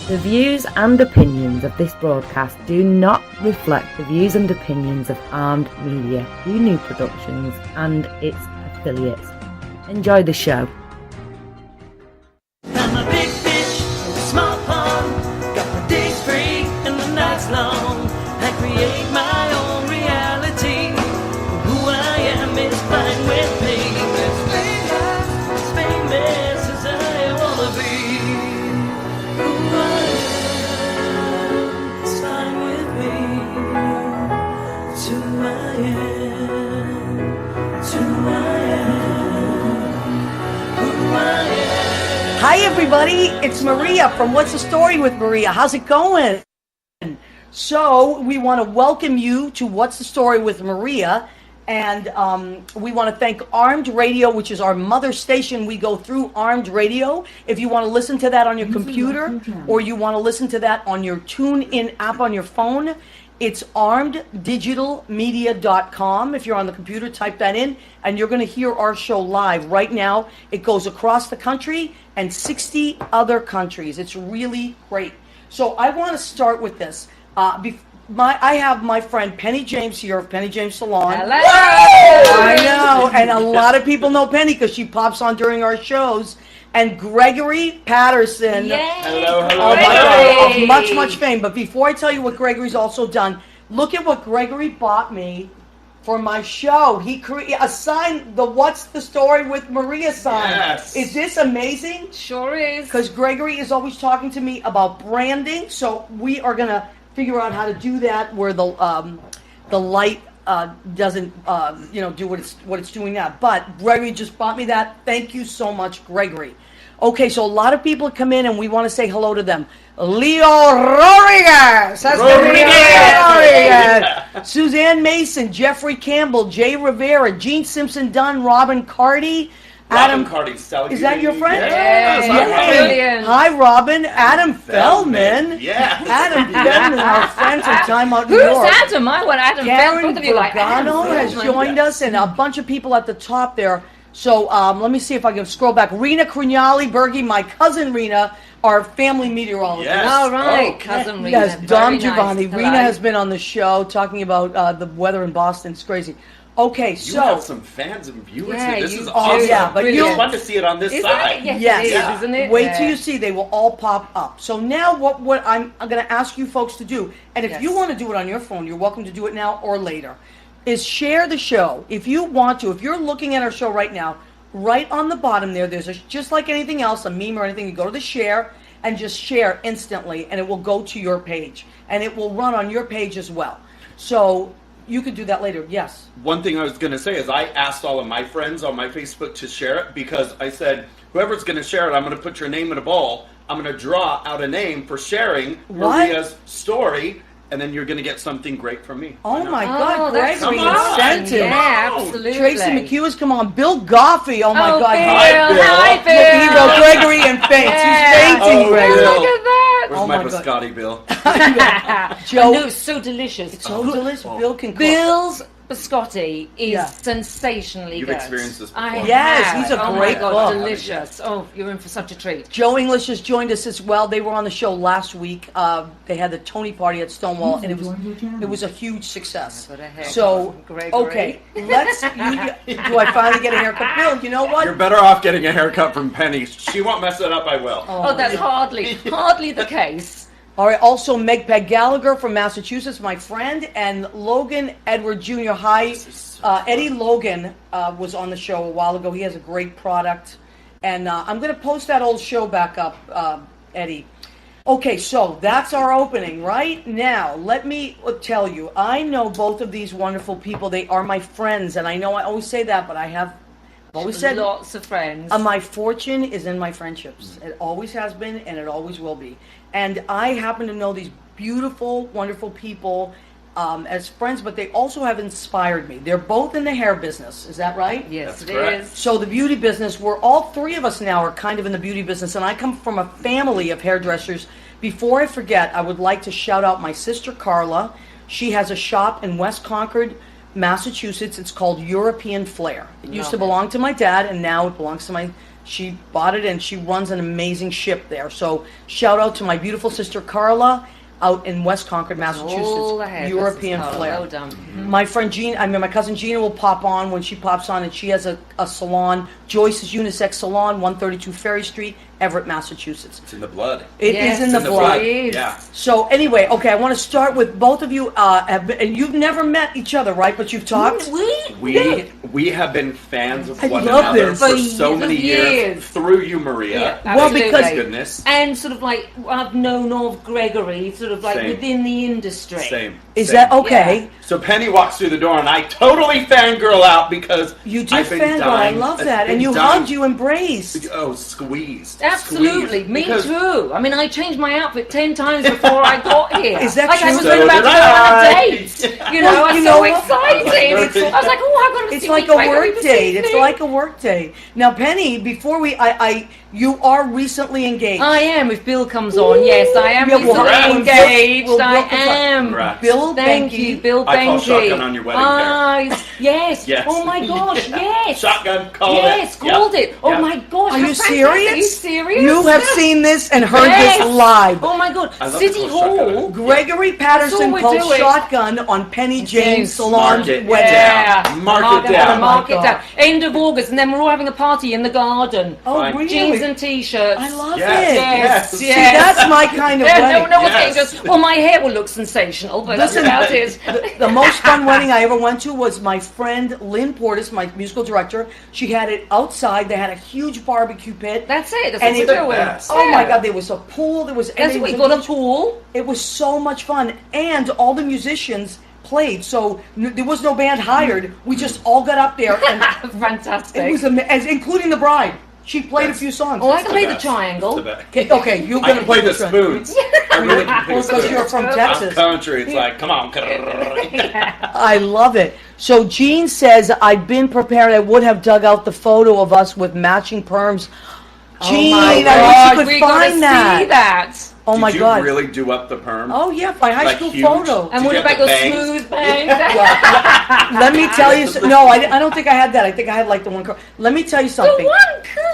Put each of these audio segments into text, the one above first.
The views and opinions of this broadcast do not reflect the views and opinions of Armed Media, New Productions and its affiliates. Enjoy the show. I'm a big fish in a small pond. Got my days free and the nights long. I create my own reality. Who I am is fine with me. As famous as I wanna be. Who I am is fine with me. It's who I am. It's who I am. Who I am. Hi everybody, it's Maria from What's the Story with Maria. How's it going? So we want to welcome you to What's the Story with Maria, and we want to thank Armed Radio, which is our mother station. We go through Armed Radio. If you want to listen to that on your computer or you want to listen to that on your TuneIn app on your phone, it's armeddigitalmedia.com. If you're on the computer, type that in, and you're going to hear our show live. Right now, it goes across the country and 60 other countries. It's really great. So I want to start with this. I have my friend Penny James here of Penny James Salon. Hello! I know, and a lot of people know Penny because she pops on during our shows. And Gregory Patterson. Yay! Hello, hello. Oh my God, of much, much fame. But before I tell you what Gregory's also done, look at what Gregory bought me for my show. He assigned the What's the Story with Maria sign. Yes. Is this amazing? Sure is. Because Gregory is always talking to me about branding, so we are going to figure out how to do that where the light doesn't do what it's doing now. But Gregory just bought me that. Thank you so much, Gregory. Okay, so a lot of people come in and we want to say hello to them. Leo Rodriguez, Suzanne Mason, Jeffrey Campbell, Jay Rivera, Gene Simpson Dunn, Robin Carty, Adam Carty's selling. Is that your friend? Yes. Brilliant. Hi, Robin. Adam Feldman. Yes. Adam Feldman, our friend from Time Out New Who's York. Adam? I want Adam. Karen Both of you like Adam. Vergano has joined us, and a bunch of people at the top there. So let me see if I can scroll back. Rena Crugnali Bergie, my cousin Rena, our family meteorologist. Yes. All right, Oh, cousin Rena. Yes, Dom Very Giovanni. nice. Rena Hello. has been on the show talking about the weather in Boston. It's crazy. Okay, You so have some fans and viewers Yeah, here. This you is do. awesome. Yeah, but it's you- fun to see it on this Isn't side. it? Yes, Yes. it is, Yeah. isn't it? wait Yeah. till you see. They will all pop up. So now what I'm going to ask you folks to do, and if you Yes. want to do it on your phone, you're welcome to do it now or later, is share the show. If you want to, if you're looking at our show right now, right on the bottom there's just like anything else, a meme or anything, you go to the share and just share instantly, and it will go to your page, and it will run on your page as well. So you could do that later. Yes. One thing I was going to say is I asked all of my friends on my Facebook to share it because I said, whoever's going to share it, I'm going to put your name in a ball. I'm going to draw out a name for sharing What? Maria's story, and then you're going to get something great from me. Oh my God, that's Gregory come on. incentive. Yeah, absolutely. Tracy McHugh has come on. Bill Goffey. Oh my Oh, God. Bill. Hi, Bill. Hi, Look, he Bill. wrote Gregory and faints. Yeah. He's fainting, Oh, Gregory. Bill. Look at that. Where's Oh my my God. biscotti, Bill? Joe, No, it's so delicious. so delicious. Bill can cook. Bill's biscotti is Yeah. sensationally You've good. experienced this before. I Yes, have. he's a Oh great my God, cook. delicious. Oh, you're in for such a treat. Joe English has joined us as well. They were on the show last week. They had the Tony party at Stonewall, and it was a huge success. Got a haircut So, from Gregory. okay, do I finally get a haircut? Bill, you know what? You're better off getting a haircut from Penny. She won't mess it up, I will. Oh, that's hardly the case. All right, also Meg Peg Gallagher from Massachusetts, my friend, and Logan Edward Jr. Hi. Eddie Logan was on the show a while ago. He has a great product. And I'm going to post that old show back up, Eddie. Okay, so that's our opening. Right now, let me tell you, I know both of these wonderful people. They are my friends, and I know I always say that, but I've always said Lots of friends. my fortune is in my friendships. It always has been, and it always will be. And I happen to know these beautiful, wonderful people as friends, but they also have inspired me. They're both in the hair business. Is that right? Yes, That's it correct. is. So the beauty business, we're all three of us now are kind of in the beauty business, and I come from a family of hairdressers. Before I forget, I would like to shout out my sister Carla. She has a shop in West Concord, Massachusetts. It's called European Flair. It used to belong to my dad, and now it belongs to my She bought it, and she runs an amazing ship there. So shout out to my beautiful sister Carla out in West Concord, Massachusetts. All ahead. European This is flair. well done. My friend Gina, my cousin Gina will pop on when she pops on, and she has a salon, Joyce's Unisex Salon, 132 Ferry Street, Everett, Massachusetts. It's in the blood. It is Yes, in the it's in the blood. blood. It is. Yeah. So anyway, okay, I want to start with both of you. And you've never met each other, right? But you've talked. We have been fans of I one love another this. for For so many years. years through you, Maria. Yeah, Well, absolutely. because- Goodness. And sort of like I've known of Gregory, sort of like Same. within the industry. Same. Is same. that okay? So Penny walks through the door, and I totally fangirl out because You did I've been fangirl. I dying- love I've that. been And you dying- hugged, you embraced. Oh, squeezed. Absolutely, Squeezed. me Because- too. I mean, I changed my outfit 10 times before I got here. Is that like I true? was So about to did go on I. a date. You know, Well, I was you so know what? excited. I was like, oh, I've got to It's see like a Gregory work this date. It's evening. like a work date. Now, Penny, before you are recently engaged. I am. If Bill comes on, yes, I am Yeah, we'll recently have- engaged. we'll- I we'll- am. Congrats. Bill Thank Benke. you, Bill I call Benke. shotgun on your wedding Yes. Yes. Oh my gosh. Yes. Shotgun, called Yes, it. called Yep. it. Oh Yep. my gosh. Are you that's fantastic. serious? Are you serious? You have seen this and heard Yes. this live. Oh my god. I love City the shotgun. Hall. Gregory Patterson That's all we're called doing. shotgun on Penny James Salon Mark it wedding. down. Mark it down. Mark it Oh my down. God. End of August, and then we're all having a party in the garden. Oh, Fine. really? Jeans and t-shirts. I love Yes. it. Yes. See, that's my kind of Yeah, wedding. no one's Yes. getting just. Well, my hair will look sensational, but Listen, that's about it. The most fun wedding I ever went to was my friend Lynn Portis, my musical director. She had it outside. They had a huge barbecue pit. That's it. That's And what it- we're doing. Best. Oh my God, there was a pool. There was That's everything. what we It was got a pool. It was so much fun, and all the musicians played. So there was no band hired. We just all got up there, and Fantastic. it was including the bride. She played a few songs. Oh, I can play the best. triangle. It's the best. Okay, you're I gonna can play the track. spoons. I really can play Well, the because spoons. you're from I'm Texas. country. It's like, come on. I love it. So Jean says, I've been prepared. I would have dug out the photo of us with matching perms. Jean, oh my I wish God, you could we gotta find that. see that. Oh my Did God. you really do up the perm? Oh yeah, my high Like school huge? photo. And Did what you about have your the bangs? smooth bangs? Let me tell you. No, I don't think I had that. I think I had like the one. Let me tell you The something. one,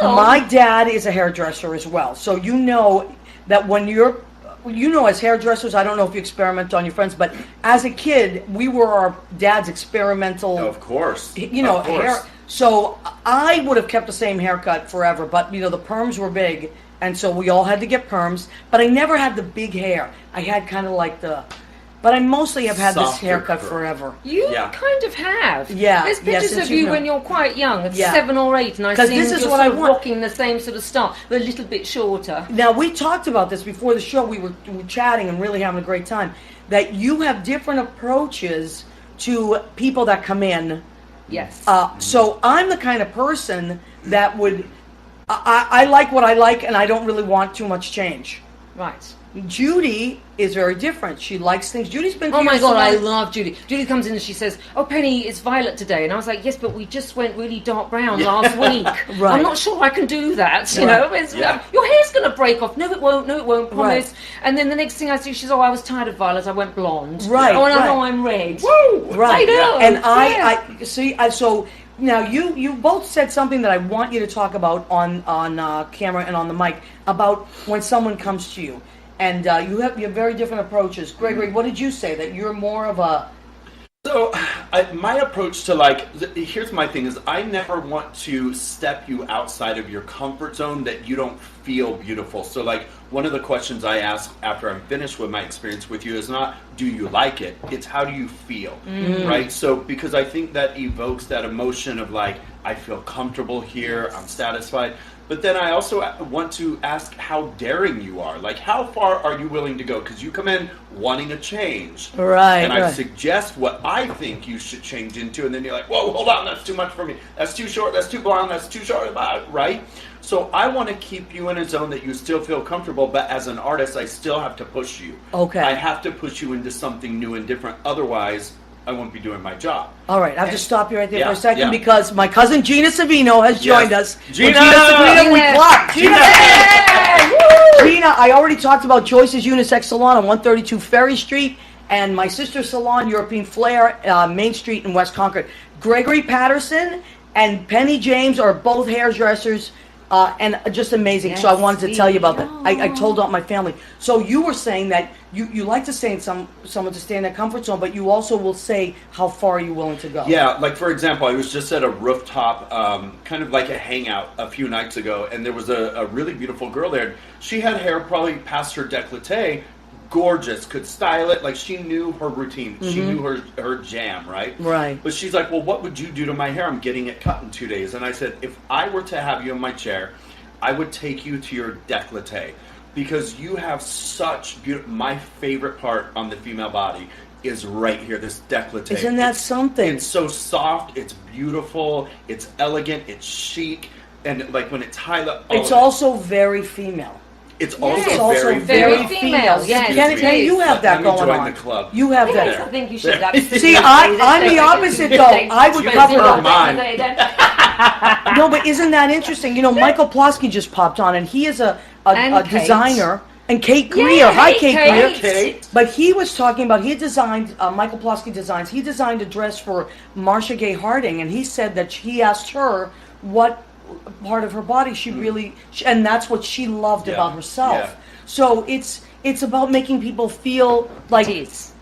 cool. My dad is a hairdresser as well, so you know that when as hairdressers, I don't know if you experiment on your friends, but as a kid, we were our dad's experimental. Of course. Of course. hair. So I would have kept the same haircut forever, but the perms were big, and so we all had to get perms. But I never had the big hair. I had kind of like but I mostly have had this Softer haircut curl. forever. You Yeah. kind of have. Yeah, There's yeah, pictures since of you you know. when you're quite young, at Yeah. 7 or 8, and I've 'Cause seen this is you're what sort I of want. rocking the same sort of style, but a little bit shorter. Now we talked about this before the show. We were chatting and really having a great time. That you have different approaches to people that come in. Yes. So I'm the kind of person that would. I like what I like, and I don't really want too much change. Right. Judy is very different. She likes things. Judy's been. Oh to my your God, I salon. love Judy. Judy comes in and she says, "Oh, Penny, it's violet today," and I was like, "Yes, but we just went really dark brown last week. Right. I'm not sure I can do that. You Right. know, Yeah. your hair's going to break off. No, it won't. No, it won't. Promise." Right. And then the next thing I see, she's, "Oh, I was tired of violet. I went blonde. Right, Oh, and I right. know I'm red. Right. I know. And Yeah. I see. So now you both said something that I want you to talk about on camera and on the mic about when someone comes to you, and you have very different approaches. Gregory, what did you say? That you're more of a. So, my approach to here's my thing is I never want to step you outside of your comfort zone that you don't feel beautiful. So one of the questions I ask after I'm finished with my experience with you is not, do you like it? It's how do you feel, right? So, because I think that evokes that emotion of I feel comfortable here, I'm satisfied. But then I also want to ask how daring you are. How far are you willing to go? Because you come in wanting a change. Right, And I right. suggest what I think you should change into, and then you're like, whoa, hold on, that's too much for me. That's too short, that's too blonde, that's too short, right? So I want to keep you in a zone that you still feel comfortable, but as an artist, I still have to push you. Okay. I have to push you into something new and different. Otherwise, I won't be doing my job. All right, I have to stop you right there Yeah, for a second yeah. because my cousin Gina Savino has joined us. Gina! When Savino, we Gina! clap. Gina! Gina, I already talked about Joyce's Unisex Salon on 132 Ferry Street and my sister's salon, European Flair, Main Street in West Concord. Gregory Patterson and Penny James are both hairdressers And just amazing. So I wanted to tell you about that. I told out my family. So you were saying that you like to stay in someone to stay in their comfort zone, but you also will say how far are you willing to go. Yeah, like for example, I was just at a rooftop, kind of like a hangout a few nights ago, and there was a really beautiful girl there. She had hair probably past her décolleté, gorgeous, could style it, like she knew her routine. She knew her jam, right? Right. But she's like, well, what would you do to my hair? I'm getting it cut in 2 days. And I said, if I were to have you in my chair, I would take you to your décolleté, because you have such beautiful, my favorite part on the female body is right here, this décolleté. Isn't that something? It's so soft, it's beautiful, it's elegant, it's chic, and like when it's high up, It's also very female. It's Yes. also Very female, yes. Kenny, you have that Let me going join on. the club. You have Yes, I that. think you should. Absolutely. See, I'm the opposite though. I would cover her up. mind. No, but isn't that interesting? You know, Michael Plosky just popped on, and he is a And Kate. designer. And Kate Greer. Hi, hey, Kate Kate. Greer. Kate. But he was talking about, he designed, Michael Plosky Designs, he designed a dress for Marcia Gay Harding, and he said that he asked her what part of her body she really, and that's what she loved Yeah. about herself. Yeah. So it's about making people feel like, It is.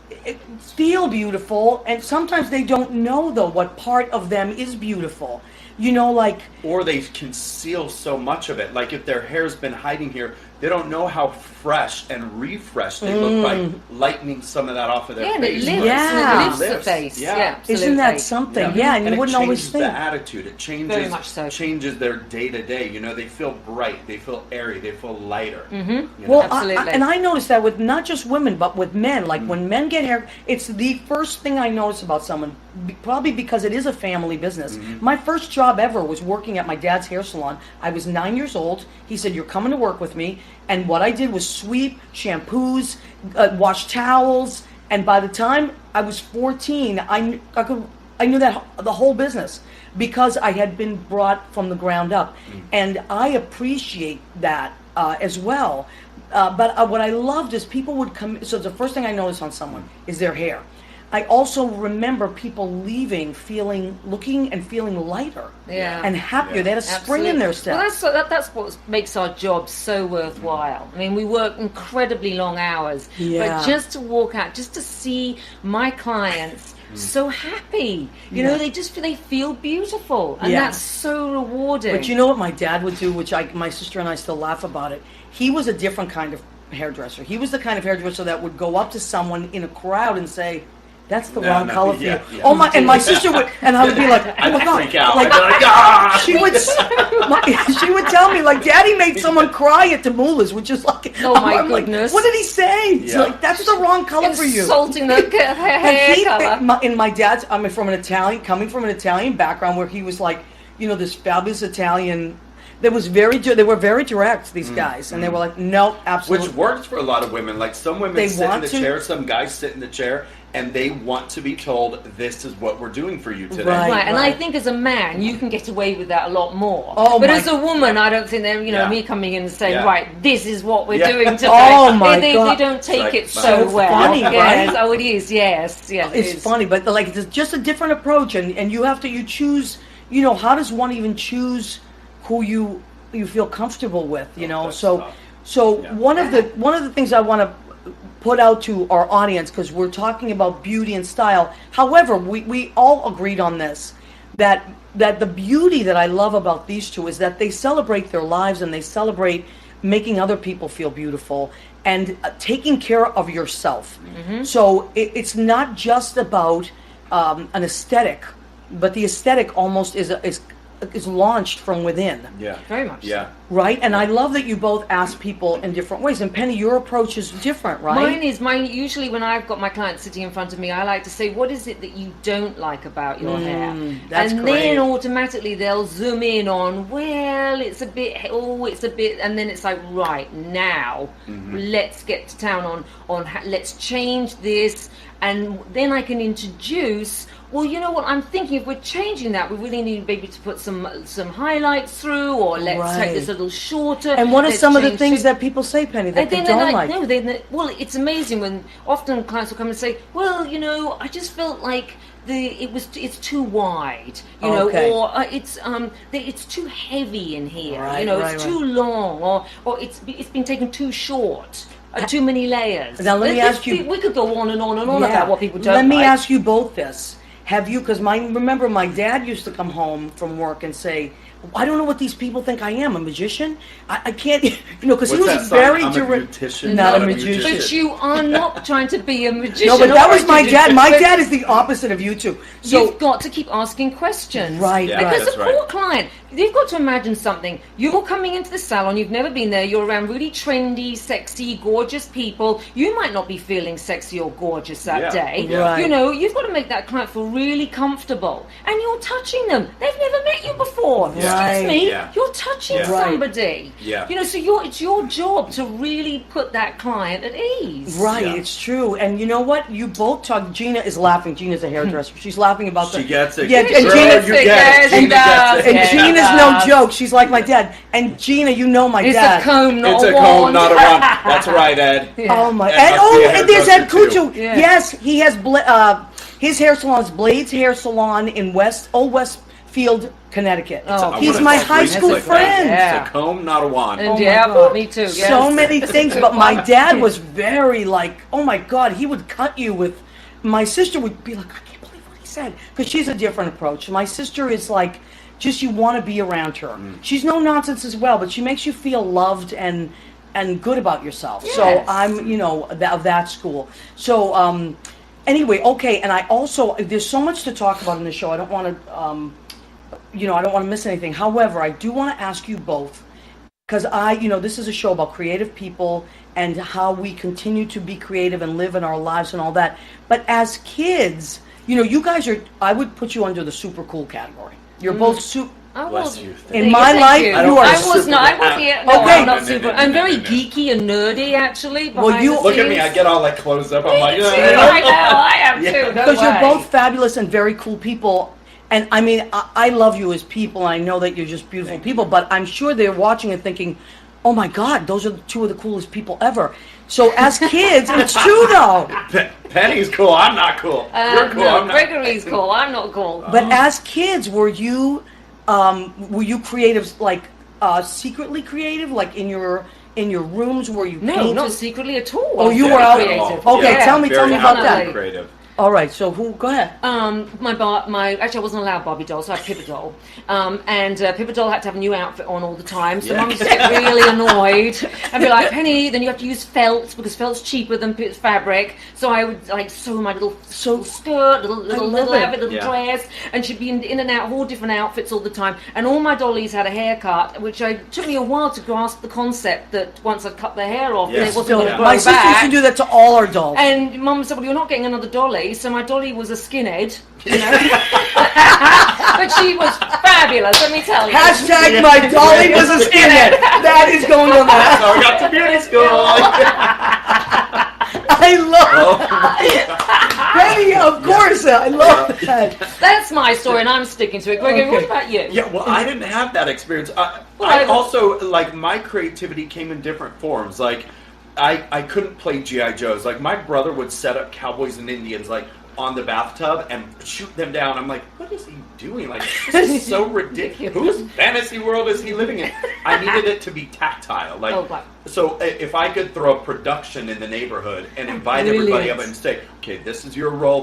feel beautiful, and sometimes they don't know though what part of them is beautiful. You know, like, Or they conceal so much of it. Like if their hair's been hiding here, they don't know how fresh and refreshed they look by lightening some of that off of their Yeah, and it face. lifts, Yeah. and it lifts the face. Yeah. Yeah, isn't that absolutely. something? Yeah, and you it wouldn't always changes think. the attitude. It changes Very much so. changes their day to day. You know, they feel bright, they feel airy, they feel lighter. Mm-hmm. Well, Absolutely. and I noticed that with not just women, but with men. Like when men get hair, it's the first thing I notice about someone, probably because it is a family business. My first job ever was working at my dad's hair salon. I was 9 years old. He said, "You're coming to work with me." And what I did was sweep, shampoos, wash towels. And by the time I was 14, I knew that the whole business, because I had been brought from the ground up, and I appreciate that as well. But what I loved is people would come. So the first thing I noticed on someone is their hair. I also remember people leaving looking and feeling lighter, Yeah. and happier. Yeah. They had a spring in their step. Well, that's what makes our job so worthwhile. I mean, we work incredibly long hours, Yeah. but just to walk out, just to see my clients so happy, you know, they feel beautiful, and Yeah. that's so rewarding. But you know what my dad would do, which my sister and I still laugh about it? He was a different kind of hairdresser. He was the kind of hairdresser that would go up to someone in a crowd and say, "That's the wrong no, color for yeah, you." yeah. Oh my! And my sister would, and I would be like, "Oh I'd my god!" freak out. Like, I'd be like, "Ah!" she would tell me like, "Daddy made someone cry at the Moolah's," which is like, Oh, my I'm like, goodness. what did he say? It's Yeah. like, that's the wrong color for you. Insulting the hair And he, color. in my dad's, I mean, coming from an Italian background where he was like, you know, this fabulous Italian. They were very direct, these guys, and they were like, no, absolutely. Which works for a lot of women. Like some women They sit in want the to- chair, some guys sit in the chair, and they want to be told, "This is what we're doing for you today." Right. And I think as a man, you can get away with that a lot more. Oh, but my- as a woman, I don't think they're, Yeah. me coming in and saying, Yeah. right, this is what we're Yeah. doing today. Oh, my they God. don't take Like, it so so well. funny, yes. right? Oh, it is, yes. Yes, it It's is. funny, but like it's just a different approach, and you choose. You know, how does one even choose who you feel comfortable with? You know, that's so tough. so Yeah. one of the things I want to put out to our audience, because we're talking about beauty and style. However, we all agreed on this, that the beauty that I love about these two is that they celebrate their lives, and they celebrate making other people feel beautiful and taking care of yourself. So it's not just about an aesthetic, but the aesthetic almost is launched from within. Yeah. Very much Yeah. Right? And I love that you both ask people in different ways. And Penny, your approach is different, right? Mine usually when I've got my clients sitting in front of me, I like to say, what is it that you don't like about your hair? that's and great. then automatically they'll zoom in on, well, it's a bit, and then it's like, right, now let's get to town on let's change this. And then I can introduce, well, you know what, I'm thinking if we're changing that, we really need maybe to put some highlights through, or let's Right. take this a little shorter. And what are let's some of the change things it. that people say, Penny, that And they then don't they're like? no, well, it's amazing when often clients will come and say, well, you know, I just felt like it's too wide, you know, Okay. or it's too heavy in here, Right, you know, right, it's right. too long, or it's been taken too short. Too many layers. Now, let me ask you- We could go on and on and on Yeah. about what people don't Let me like. ask you both this. Have you, because remember my dad used to come home from work and say, I don't know what these people think I am, a magician? I can't, you know, because he What's was that sign? very I'm a direct. beautician, Not a magician. But you are not trying to be a magician. No, but that or was a my dad. magician. My But dad is the opposite of you two. So, you've got to keep asking questions. Right, Yeah, Because that's the right. poor client, you've got to imagine something. You're coming into the salon, you've never been there, you're around really trendy, sexy, gorgeous people. You might not be feeling sexy or gorgeous that Yeah, day. yeah. Right. You know, you've got to make that client feel really comfortable. And you're touching them. They've never met you before. Yeah. Excuse me, Yeah. you're touching Yeah. Right. somebody. Yeah. You know, so it's your job to really put that client at ease. right, Yeah. it's true. And you know what? You both talk. Gina is laughing. Gina's a hairdresser. She's laughing about She the. gets it. Yeah, and Girl, Gina, you get it. Yes, Gina gets it. and Yeah, Gina's she no does. joke. She's like my dad. And Gina, you know my It's dad. a comb, not It's a a comb, wand. not a wand. That's right, Ed. Oh my! Ed And must be a and there's Ed hairdresser, too. Cuccio. Yeah. Yes, he has his hair salon is Blades Hair Salon in Old Westfield, Connecticut. Oh, He's wanna my talk high bracelets school like that. friend. Yeah. It's a comb, not a wand. And Oh my yeah, God. me too. Yes. So many things, but my dad was very like, oh my God, he would cut you with. My sister would be like, I can't believe what he said, because she's a different approach. My sister is like, just you want to be around her. She's no nonsense as well, but she makes you feel loved and good about yourself. So Yes. I'm, you know, of that school. So anyway, okay, and I also there's so much to talk about in the show. I don't want to. I don't want to miss anything. However, I do want to ask you both, because this is a show about creative people and how we continue to be creative and live in our lives and all that. But as kids, you guys I would put you under the super cool category. You're both super. I Bless was you. In my life, you. you are I was super not. I cool. was yeah, no, Okay. I'm not super. I'm very No. geeky and nerdy, actually. Well, behind you- the Look at me, scenes. I get all like closed up. I'm like, Me too, I know, I am Yeah. too. No Because you're way. both fabulous and very cool people. And I mean, I love you as people. I know that you're just beautiful people, but I'm sure they're watching and thinking, oh my God, those are two of the coolest people ever. So as kids, it's true though. Penny's cool, I'm not cool. You're cool, no, I'm not. Gregory's cool. I'm not cool. But as kids, were you creative, like secretly creative, like in your rooms? Were you No, painted? not secretly at all. Oh, you I'm were very out- creative. Okay, Yeah. tell me Very about that. outward creative. All right, so go ahead. Actually, I wasn't allowed Barbie dolls, so I had Pippa doll. And Pippa doll had to have a new outfit on all the time, so Yeah. Mum used to get really annoyed and be like, Penny, then you have to use felt because felt's cheaper than fabric. So I would like sew my little skirt, little love it. outfit, little Yeah. dress, and she'd be in and out of all different outfits all the time. And all my dollies had a haircut, which took me a while to grasp the concept that once I'd cut their hair off, Yes. it wasn't So going to grow my sister used back. to do that to all our dolls. And Mum said, well, you're not getting another dolly. So my dolly was a skinhead, you know. But she was fabulous, let me tell you. Hashtag my dolly was a skinhead. That is going on that. So I got to beauty school. I love Penny, of course. I love that. That's my story, and I'm sticking to it. Gregory, what Okay. about you? Yeah, well, I didn't have that experience. I I- also, like, my creativity came in different forms. Like, I couldn't play G.I. Joes. Like, my brother would set up cowboys and Indians, like, on the bathtub and shoot them down. I'm like, what is he doing? Like, this is so ridiculous. Whose fantasy world is he living in? I needed it to be tactile. Like, Oh, wow. so if I could throw a production in the neighborhood and invite everybody Brilliant. up and say, okay, this is your role,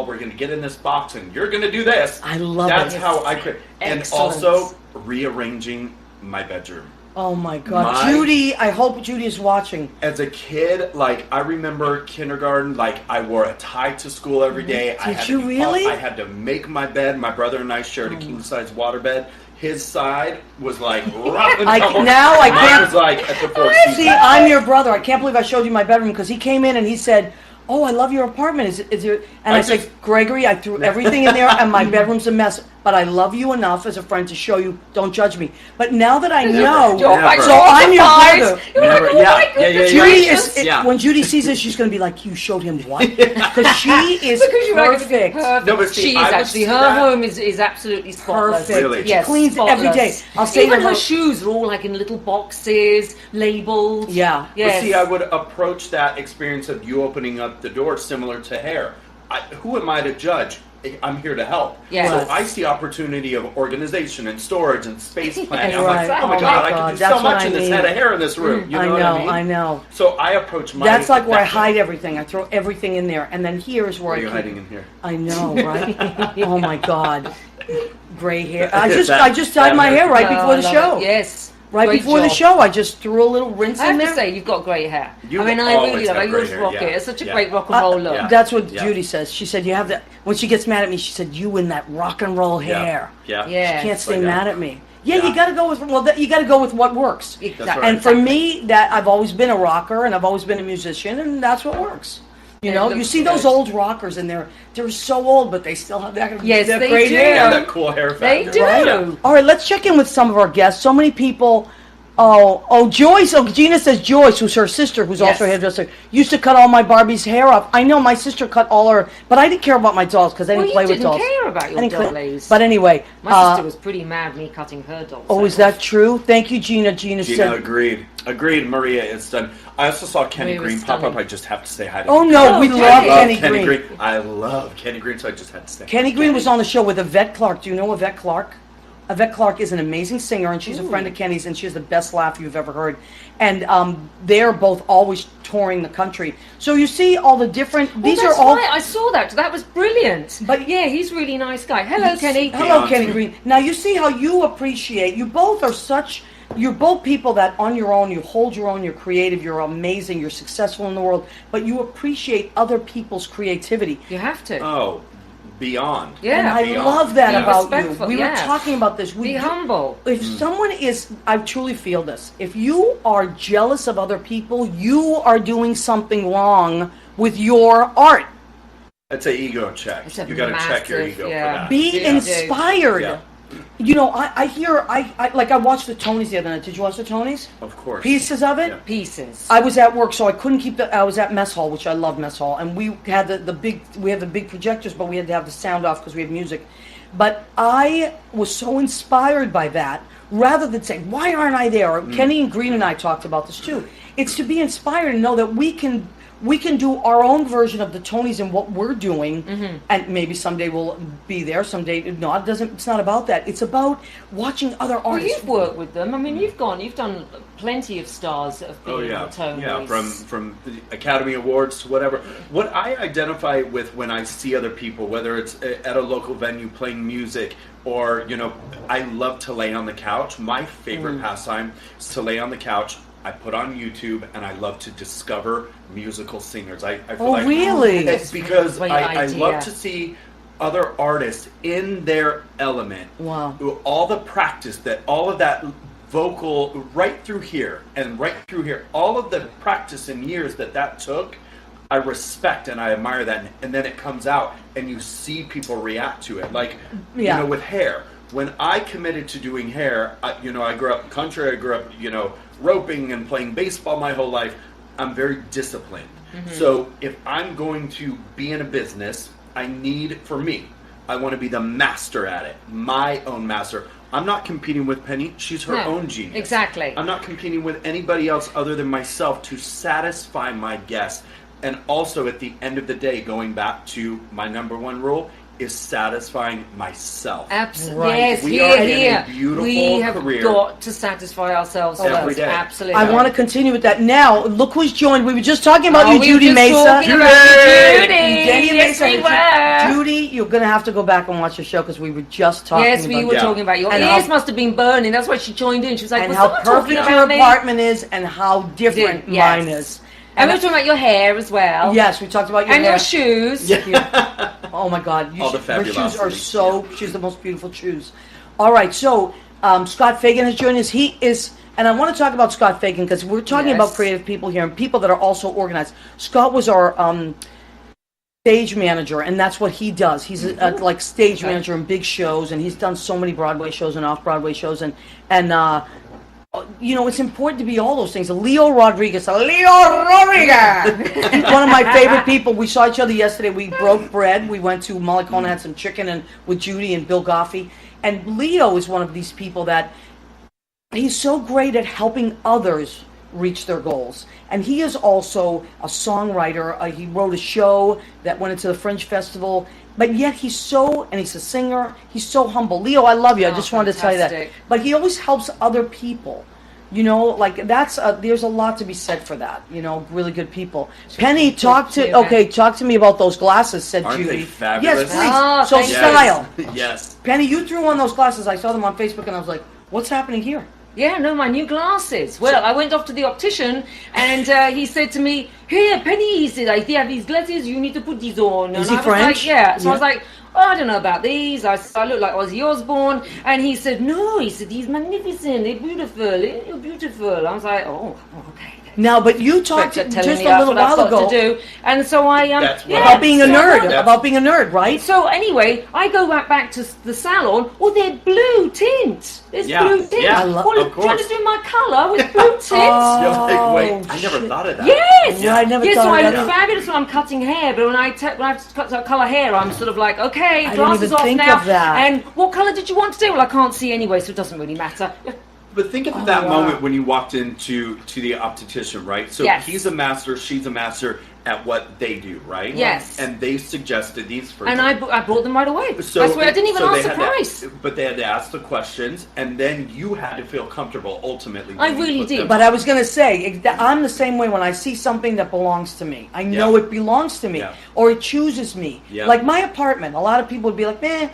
we're going to get in this box and you're going to do this. I love That's it. how I could. And Excellent. also rearranging my bedroom. Oh my God, Judy! I hope Judy is watching. As a kid, like, I remember kindergarten, like, I wore a tie to school every day. I Did had you to be really? up. I had to make my bed. My brother and I shared a king-size waterbed. His side was like rough and tumble. Now I Mine can't- was like at the Four See, Seasons. I'm your brother. I can't believe I showed you my bedroom because he came in and he said, "Oh, I love your apartment. Is it?" And I said, "Gregory, I threw everything in there, and my bedroom's a mess. But I love you enough as a friend to show you. Don't judge me." But now that I know, You're like, so I'm your surprised. brother. You're like, Never- oh yeah, my yeah, yeah, goodness yeah. Judy gracious. is Yeah. when Judy sees this, she's going to be like, "You showed him what?" Because she is Because you reckon it's perfect. No, but see, she is I would actually, see her that- home is absolutely spotless. Perfect. Really? She Yes, cleans every day. spotless. I'll say Even to her, her shoes are all like in little boxes, labeled. Yeah. But Yes. see, I would approach that experience of you opening up the door similar to hair. Who am I to judge? I'm here to help. Yes. So I see opportunity of organization and storage and space planning. I'm Right. like, oh my Oh God, my I God, can do that's so much what I in this mean. head of hair in this room. You know what I mean? I know. So I approach my. That's like where I that way. hide everything. I throw everything in there, and then here is where What are I you keep. hiding in here? I know, right? Oh my God, gray hair. I just That- I just dyed that my hair right Oh, before I the love show. it. Yes. Right Great before the job. show, I just threw a little rinse I in have there. to say, you've got great hair. You I mean, I always really love it. I have great always hair, rock yeah. it. It's such a Yeah. great rock and roll look. yeah. That's what Yeah. Judy says. She said, "You have that." When she gets mad at me, she said, "You in that rock and roll Yeah. hair." Yeah. Yeah. Can't stay Like that. mad at me. Yeah, Yeah. you got to go with you got to go with what works. Exactly. right. And for me, that I've always been a rocker and I've always been a musician, and that's what works. You It know, you looks see those good. old rockers, and they're so old, but they still have that, Yes, that they great do. hair. Yeah, that cool hair They factor. do. Right? Yeah. All right, let's check in with some of our guests. So many people. Oh, Joyce. Oh, Gina says Joyce, who's her sister, who's also a Yes. hairdresser, used to cut all my Barbie's hair off. I know my sister cut all her, but I didn't care about my dolls because I didn't Well, play you with didn't dolls. care about your I didn't care- dollies. But anyway, My sister was pretty mad me cutting her dolls. oh, is that true? Thank you, Gina. Gina Gina, said. agreed. Maria, it's done. I also saw Kenny Maria was Green pop up. stunning. I just have to say hi to Oh him. no, Oh, we Kenny. love I Kenny, love Kenny Green. Green. I love Kenny Green, so I just had to say. Kenny Green was on the show with Yvette Clark. Do you know Yvette Clark? Yvette Clark is an amazing singer, and she's a friend of Kenny's, and she has the best laugh you've ever heard. And they're both always touring the country. So you see all the different. Well, These that's are all. right. I saw that. That was brilliant. But- yeah, he's a really nice guy. Hello, Kenny. Hello, Beyonce. Kenny Green. Now you see how you appreciate. You both are such. You're both people that on your own, you hold your own. You're creative. You're amazing. You're successful in the world. But you appreciate other people's creativity. You have to. Oh, beyond. Yeah. And I Beyond. love that Be about respectful, you. We yeah. were talking about this. Be humble. If someone is, I truly feel this. If you are jealous of other people, you are doing something wrong with your art. It's an ego check. It's a You got to check your massive, ego yeah. for that. Be Yeah. inspired. Yeah. You know, I hear, I watched the Tonys the other night. Did you watch the Tonys? Of course. Pieces of it? Yeah. Pieces. I was at work, so I couldn't keep I was at mess hall, which I love mess hall, and we had we have the big projectors, but we had to have the sound off because we have music. But I was so inspired by that, rather than saying, why aren't I there? Kenny and Green and I talked about this too. It's to be inspired and know that we can do our own version of the Tonys and what we're doing, and maybe someday we'll be there, someday no, it's not about that. It's about watching other Well, artists. you've worked with them. I mean, you've done plenty of stars that have been Oh in yeah, the Tonys. yeah. From the Academy Awards to whatever. What I identify with when I see other people, whether it's at a local venue playing music or I love to lay on the couch. My favorite pastime is to lay on the couch. I put on YouTube and I love to discover musical singers. I feel Oh, like really? it's because Great I love idea. to see other artists in their element. Wow. All the practice all of that vocal right through here and right through here, all of the practice and years that took, I respect and I admire that. And then it comes out and you see people react to it. Like, Yeah. with hair. When I committed to doing hair, I grew up country, I grew up, roping and playing baseball my whole life. I'm very disciplined. So if I'm going to be in a business, I want to be the master at it, my own master. I'm not competing with Penny. She's her No, own genius. exactly. I'm not competing with anybody else other than myself to satisfy my guests. And also at the end of the day, going back to my number one rule, is satisfying myself. Absolutely. Right. Yes, We here, are in a here. beautiful We have career. got to satisfy ourselves Every first. day. Absolutely. I want to continue with that. Now, look who's joined. We were just talking about Oh, you, we were Judy just Mesa. talking about Judy. Jenny Yes, Mesa. we were. Judy, you're going to have to go back and watch the show because we were just talking Yes, about we were Yeah. talking about your And ears how- must have been burning. That's why she joined in. She was like, and was how someone talking perfect your about me? apartment is and how different Yes. mine is. And we were talking about your hair as well. Yes, we talked about your And hair. your shoes. Oh my God, All the her shoes are fabulosities, so. She's the most beautiful shoes. All right, so Scott Fagan has joined us. He is, and I want to talk about Scott Fagan because we're talking about Yes. creative people here and people that are also organized. Scott was our stage manager, and that's what he does. He's like stage manager in big shows, and he's done so many Broadway shows and off-Broadway shows, and it's important to be all those things. Leo Rodriguez, one of my favorite people. We saw each other yesterday. We broke bread. We went to Malikona, had some chicken, and with Judy and Bill Goffey. And Leo is one of these people that he's so great at helping others reach their goals. And he is also a songwriter. He wrote a show that went into the Fringe Festival, but yet he's a singer. He's so humble. Leo, I love you. I just wanted to tell you that. Fantastic. But he always helps other people. You know, like there's a lot to be said for that. You know, really good people. Penny, talk to me about those glasses. Said Aren't Judy. they fabulous? Yes, please. Oh, So thank you. style. Yes. Penny, you threw on those glasses. I saw them on Facebook, and I was like, "What's happening here?" Yeah, no, my new glasses. Well, I went off to the optician, and he said to me, "Here, Penny," he said, "I have these glasses. You need to put these on." Is and he I was French? Like, yeah. So Yeah. I was like, "Oh, I don't know about these. I look like Ozzy Osbourne." And he said, "No," he said, "He's magnificent. They're beautiful. You're beautiful." I was like, "Oh, okay." Now, but you talked Telling just me a that's little what I've while got ago to do. And so I That's what about being a so nerd. That's- About being a nerd, right? So anyway, I go back to the salon. Oh, they're blue tint. There's Yeah, blue tint. yeah, of Well, course. trying to do my colour with blue tint. You're like, wait, Oh, I never shit. thought of that. Yes. Yeah, I never yes, thought so of I that. look fabulous when I'm cutting hair, but when I have to colour hair, I'm sort of like, okay, I didn't glasses even off think now. of that. And what colour did you want to do? Well, I can't see anyway, so it doesn't really matter. But think of that wow. moment when you walked into the optician, right? So Yes. he's a master, she's a master at what they do, right? Yes. And they suggested these for And you. I brought them right away. So, I swear, I didn't even so ask they the had to- price. but they had to ask the questions, and then you had to feel comfortable ultimately. I when you really put did. them But on. I was going to say, I'm the same way when I see something that belongs to me. I know Yeah. it belongs to me, Yeah. or it chooses me. Yeah. Like my apartment, a lot of people would be like, "Man,"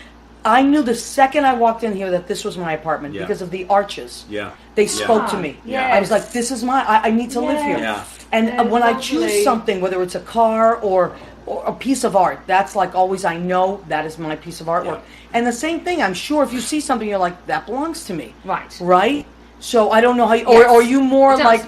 I knew the second I walked in here that this was my apartment Yeah. because of the arches. Yeah. They Yeah. spoke to me. Yes. I was like, "This is I need to live here." Yeah. And That's when I lovely. choose something, whether it's a car or a piece of art, that's like always I know that is my piece of artwork. Yeah. And the same thing, I'm sure if you see something, you're like, "That belongs to me." Right. Right? So I don't know how you, Yes. or are you more It does. like,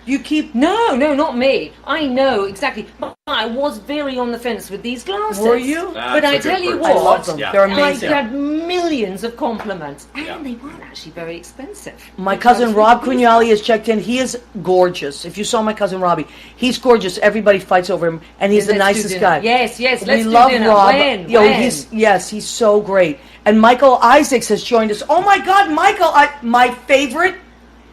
you keep, No, not me. I know exactly. But I was very on the fence with these glasses. Were you? But That's I a good tell you purchase. what, I love them. Yeah. They're I amazing. had millions of compliments, and Yeah. they weren't actually very expensive. My cousin Rob Quignali has checked in. He is gorgeous. If you saw my cousin Robbie, he's gorgeous. Everybody fights over him, and he's the Let's do nicest dinner. guy. Yes, yes. We Let's do love dinner. Rob. When? Yo, When? he's so great. And Michael Isaacs has joined us. Oh my God, Michael! My favorite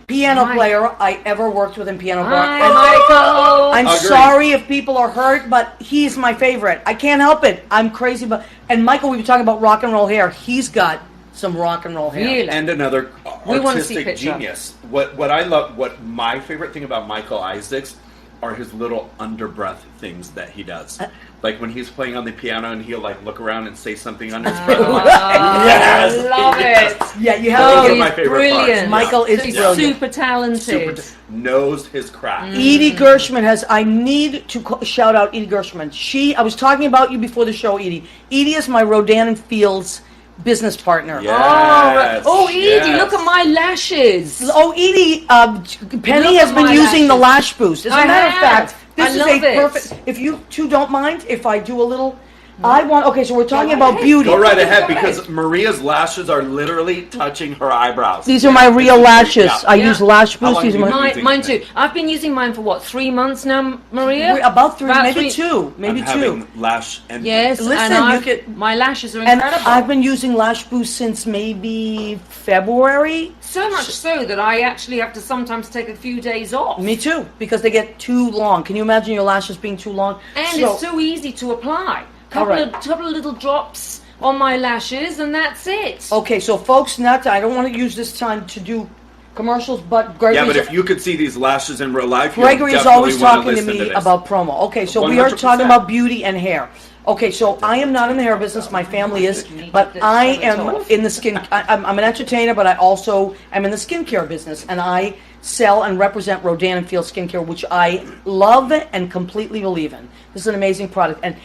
piano Hi. player I ever worked with in piano. Hi, Oh! Michael. I'm Agreed. sorry if people are hurt, but he's my favorite. I can't help it. I'm crazy about. And Michael, we were talking about rock and roll hair. He's got some rock and roll hair. Really? And another We wanna see artistic picture. genius. What I love, what my favorite thing about Michael Isaacs are his little underbreath things that he does. Like when he's playing on the piano and he'll like look around and say something under his breath. I'm like, Yes. I love it. Yeah, you Those have are to he's my favorite brilliant. parts. Michael is He's brilliant. super talented. knows his craft. Edie Gershman has. I need to shout out Edie Gershman. I was talking about you before the show, Edie. Edie is my Rodan and Fields business partner. Yes, Oh, Edie, yes. look at my lashes. Oh, Edie, Penny Look has at been my using the lashes. lash boost. As a I matter of have. fact, this I is love a it. perfect. If you two don't mind, if I do a little, I want. Okay, so we're talking about ahead. beauty. Go right ahead Go because ahead. Maria's lashes are literally touching her eyebrows. These are my real lashes. Yeah. I Yeah. use lash How boost. long These are have you my. been Mine too. I've been using mine for what, 3 months now, Maria? About three, maybe three- two, maybe I'm two. having lash and Yes, Listen, and you could- my lashes are And incredible. I've been using lash boost since maybe February. So much so that I actually have to sometimes take a few days off. Me too, because they get too long. Can you imagine your lashes being too long? And it's so easy to apply. Couple of little drops on my lashes, and that's it. Okay, so folks, I don't want to use this time to do commercials, but yeah, Gregory's, but if you could see these lashes in real life, you'll Gregory is definitely always wanna talking to listen me this. about promo. Okay, so we are 100%. talking about beauty and hair. Okay, so I am not in the hair business. My family is, but I am in the skin. I'm an entertainer, but I also am in the skincare business, and I sell and represent Rodan and Field Skincare, which I love and completely believe in. This is an amazing product. And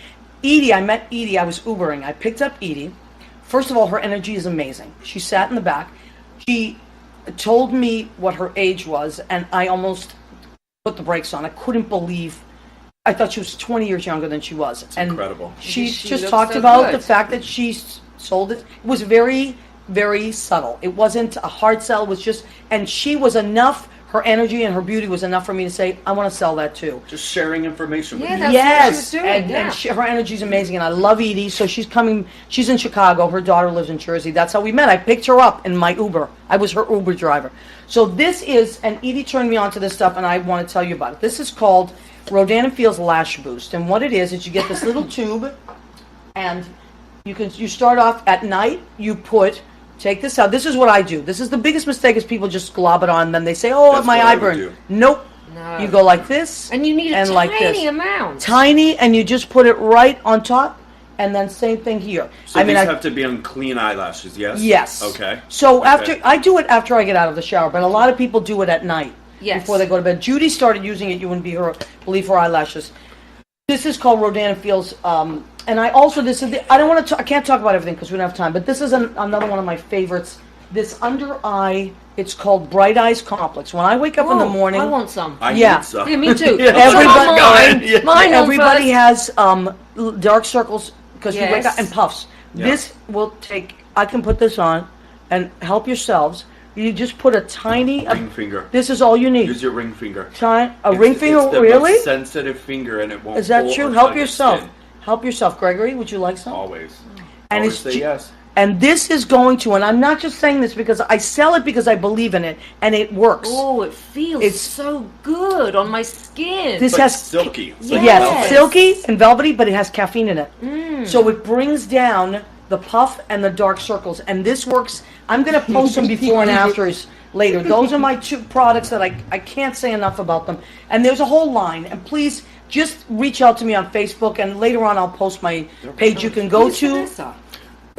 Edie, I met Edie. I was Ubering. I picked up Edie. First of all, her energy is amazing. She sat in the back. She told me what her age was, and I almost put the brakes on. I couldn't believe. I thought she was 20 years younger than she was. And incredible. She She just looks talked so about good. the fact that she sold it. It was very, very subtle. It wasn't a hard sell. It was just, and she was enough her energy and her beauty was enough for me to say, I want to sell that too. Just sharing information with Yeah, you. that's Yes, what she was doing. and her energy's amazing, and I love Edie. So she's coming. She's in Chicago. Her daughter lives in Jersey. That's how we met. I picked her up in my Uber. I was her Uber driver. So this is, and Edie turned me on to this stuff, and I want to tell you about it. This is called Rodan & Field's Lash Boost, and what it is you get this little tube, and you start off at night. Take this out. This is what I do. This is the biggest mistake is people just glob it on. Then they say, "Oh, That's my what I eye would burn." do. Nope. No. You go like this, And you need a and tiny like this. amount. Tiny, and you just put it right on top, and then same thing here. So these have to be on clean eyelashes, yes? Yes. Okay. So Okay. I do it after I get out of the shower, but a lot of people do it at night Yes. before they go to bed. Judy started using it. You wouldn't believe her eyelashes. This is called Rodan & Field's, and I also I don't want to. I can't talk about everything because we don't have time. But this is another one of my favorites. This under eye. It's called Bright Eyes Complex. When I wake up in the Oh, morning, I want some. I Yeah. need some. Yeah, me too. Yeah. Everybody- mine. Yeah. Mine on everybody first. has dark circles because you wake Yes. up and puffs. Yeah. This will take. I can put this on and help yourselves. You just put a tiny. Ring finger. This is all you need. Use your ring finger. A ring finger, It's the really? most sensitive finger, and it won't. Is that pull true? or Help tug your yourself. skin. Help yourself, Gregory. Would you like some? Always. And Always it's say che- yes. And this is going to, and I'm not just saying this because I sell it because I believe in it, and it works. Oh, it feels It's- so good on my skin. This It's like has silky. It's Yes. like Yes, velvet. silky and velvety, but it has caffeine in it. Mm. So it brings down the puff and the dark circles. And this works. I'm going to post them before and afters later. Those are my two products that I can't say enough about them. And there's a whole line. And please just reach out to me on Facebook. And later on, I'll post my page you can go Who's to. Vanessa?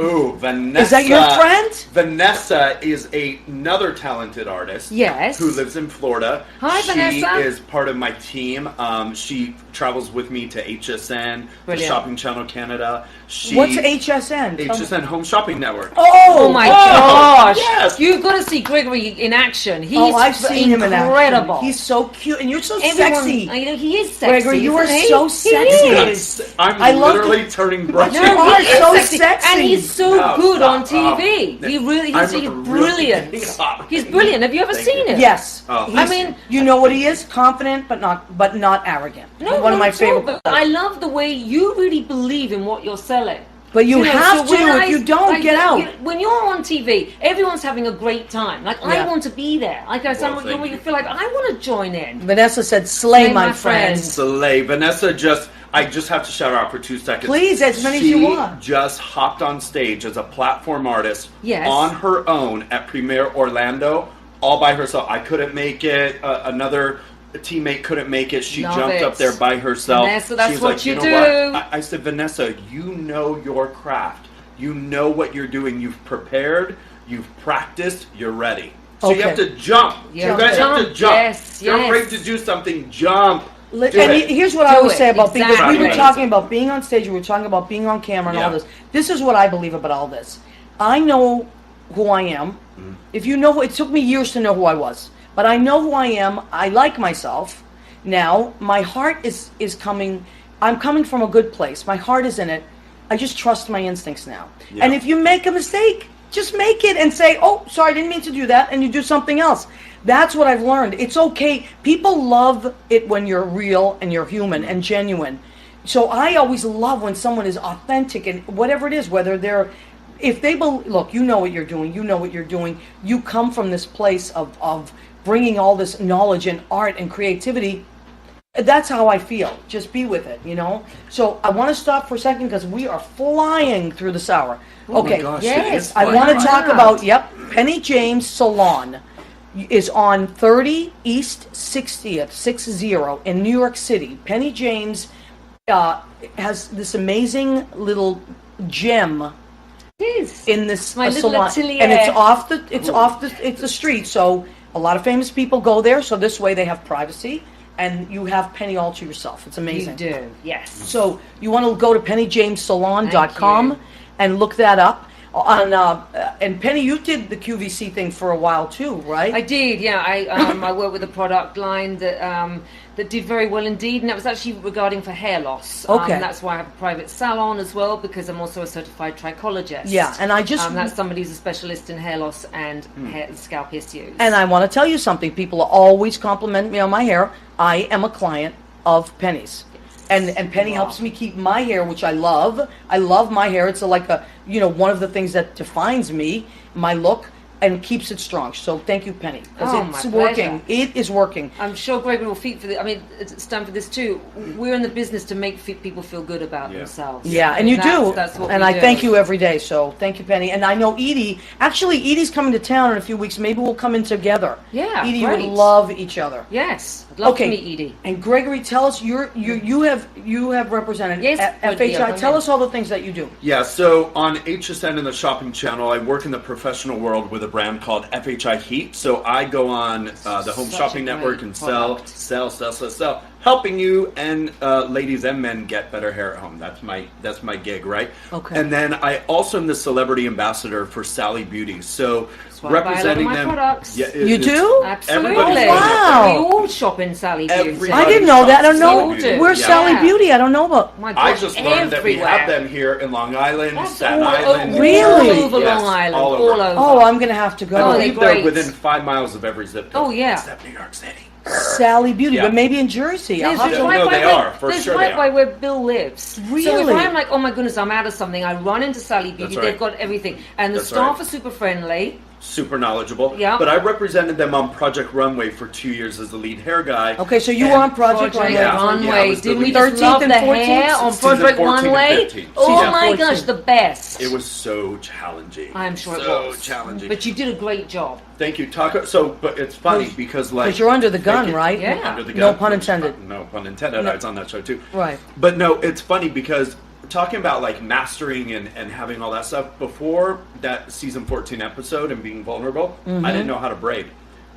Ooh, Vanessa. Is that your friend? Vanessa is another talented artist. Yes. Who lives in Florida. Hi, she Vanessa. is part of my team. She travels with me to HSN, the Brilliant. Shopping Channel Canada. What's HSN? Tell me. HSN Home Shopping Network. Oh my gosh! yes. You've got to see Gregory in action. He's I've seen him in action. incredible. He's so cute, and you're so Everyone, sexy. I know he is sexy. Gregory, you are isn't he? so He sexy. is. I'm I love literally turning bright. You No, are he is so sexy. sexy. and he's so No, good stop. on TV. He's I'm brilliant. really hot. He's brilliant. Have you ever Thank seen you. him? Yes. Oh, I mean, You know what he is? Confident, but not arrogant. no, One of not my at all, favorite. but I love the way you really believe in what you're selling. But you know, have so to. when If you don't, get out. When you're on TV, everyone's having a great time. Like, Yeah. I want to be there. Like, Well, you feel like, I want to join in. Vanessa said, "Slay, Slay my my friend." friend. Slay. Vanessa I just have to shout her out for 2 seconds. Please, as many as you want. She just hopped on stage as a platform artist Yes. on her own at Premiere Orlando, all by herself. I couldn't make it. Another teammate couldn't make it. She Love jumped it. up there by herself. Vanessa, that's She was what like, you know do." What? I said, Vanessa, you know your craft. You know what you're doing. You've prepared. You've practiced. You're ready. So you Okay. have to jump. Yeah, You guys have to jump. jump. Yes, If you're yes. afraid to do something, jump. Do And it. here's what I Do always it. say about being. Exactly. We were talking about being on stage. We were talking about being on camera and all Yeah. this. This is what I believe about all this. I know who I am. Mm-hmm. If you know, it took me years to know who I was, but I know who I am. I like myself. Now my heart is coming. I'm coming from a good place. My heart is in it. I just trust my instincts now. Yeah. And if you make a mistake, just make it and say, "Oh, sorry, I didn't mean to do that," and you do something else. That's what I've learned. It's okay. People love it when you're real and you're human and genuine. So I always love when someone is authentic and whatever it is, whether they're, if they look, you know what you're doing. You know what you're doing. You come from this place of bringing all this knowledge and art and creativity. That's how I feel. Just be with it, you know? So I want to stop for a second because we are flying through this hour. Okay. my gosh, it yes, is I fun. want to talk Wow. about, Penny James Salon is on 30 East 60th, 60 in New York City. Penny James has this amazing little gem It is. in this My little salon, atelier. and it's the street. So a lot of famous people go there. So this way they have privacy, and you have Penny all to yourself. It's You amazing. do, yes. So you want to go to pennyjamessalon.com Thank you. and look that up. And Penny, you did the QVC thing for a while too, right? I did, yeah. I worked with a product line that did very well indeed, and that was actually regarding for hair loss. Okay. That's why I have a private salon as well, because I'm also a certified trichologist. Yeah, and I just that's somebody who's a specialist in hair loss and scalp issues. and I want to tell you something. People always compliment me on my hair. I am a client of Penny's. And Penny helps me keep my hair, which I love. I love my hair. It's like one of the things that defines me, my look, and keeps it strong. So thank you, Penny, because it's my working. pleasure. It is working. I'm sure Gregory will feed for this. I mean, stand for this too. We're in the business to make people feel good about themselves. Yeah, and you do. That's what and we I do. thank you every day. So thank you, Penny. And I know Edie. Actually, Edie's coming to town in a few weeks. Maybe we'll come in together. Yeah, Edie great. would love each other. Yes, I'd love Okay. to meet Edie. And Gregory, tell us you have represented Yes, FHI. Tell us all the things that you do. Yeah, so on HSN and the shopping channel, I work in the professional world with a brand called FHI Heat. So I go on the Home Such Shopping a Network great and product. sell, helping you and ladies and men get better hair at home. That's my gig, right? Okay. And then I also am the celebrity ambassador for Sally Beauty. So why I buy a lot of representing my them. products. Yeah, You do? Absolutely. Everybody- Wow. We all shop in Sally Beauty. Everybody I didn't know that. I don't shops know. Sally Beauty. Where's Yeah. Sally Beauty? I don't know about. My I gosh, just learned that we have everywhere. them here in Long Island, That's Staten all Island. over, Really? All over Yes, Long Island. all over. All over. Oh, I'm gonna have to go. I Oh, they're believe they're great. within 5 miles of every zip code. Oh, yeah. Except New York City. Sally Beauty, Yeah. but maybe in Jersey. I'll There's have Yeah. to- right No, by they where, are. For there's sure right they by are. where Bill lives. So Really? if I'm like, oh my goodness, I'm out of something, I run into Sally Beauty. That's right. They've got everything, and the That's staff right. are super friendly. Super knowledgeable. Yeah. But I represented them on Project Runway for 2 years as the lead hair guy. Okay, so you were And on Project Runway. Yeah. I Runway. was the Didn't we lead. just 13th love and the 14th? hair on Season Project 14 and Runway? 15. Oh Season my 14. gosh, the best. It was so challenging. I'm sure it so was. challenging. But you did a great job. Thank you, Taco. So, but it's funny because like... Because you're under the gun, Thank you. right? Yeah. Under the No gun. pun intended. No pun intended. No. I was on that show too. Right. But no, it's funny because talking about like mastering and having all that stuff, before that season 14 episode and being vulnerable, I didn't know how to braid.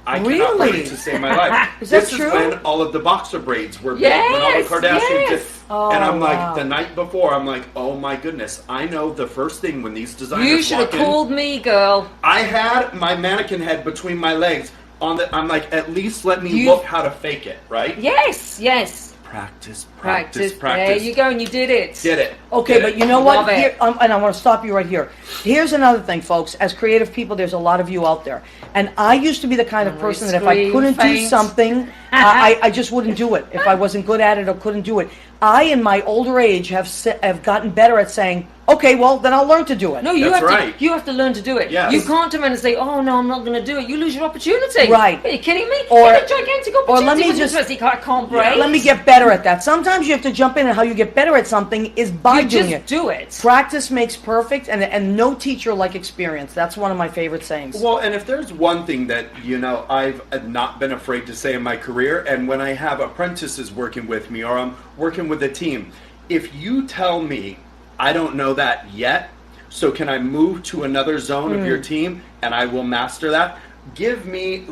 I cannot Really? braid to save my life. Is that this true? is when all of the boxer braids were made, Yes, when all the Kardashians did. yes. And I'm Oh, like, wow. the night before, I'm like, oh my goodness, I know the first thing when these designers You should have walk in, called me, girl. I had my mannequin head between my legs. I'm like, at least let me You- look how to fake it, right? Yes, yes. Practice. There you go, and you did it. Did it. Okay, Did but it. you know Love what? it. Here, and I want to stop you right here. Here's another thing, folks. As creative people, there's a lot of you out there. And I used to be the kind of When we person that if I scream, couldn't do faint. something, I just wouldn't do it. If I wasn't good at it or couldn't do it. I, in my older age, have gotten better at saying, okay, well, then I'll learn to do it. No, you That's have right. to. You have to learn to do it. Yes. You can't turn around and say, "Oh no, I'm not going to do it." You lose your opportunity. Right. Are you kidding me? Or- You had a gigantic opportunity. or let me with just- this. I can't break. Let me get better at that. Sometimes you have to jump in, and how you get better at something is by You doing just it. do it. Practice makes perfect, and no teacher like experience. That's one of my favorite sayings. Well, and if there's one thing that, I've not been afraid to say in my career, and when I have apprentices working with me or I'm working with a team, if you tell me, I don't know that yet, so can I move to another zone of your team and I will master that? Give me,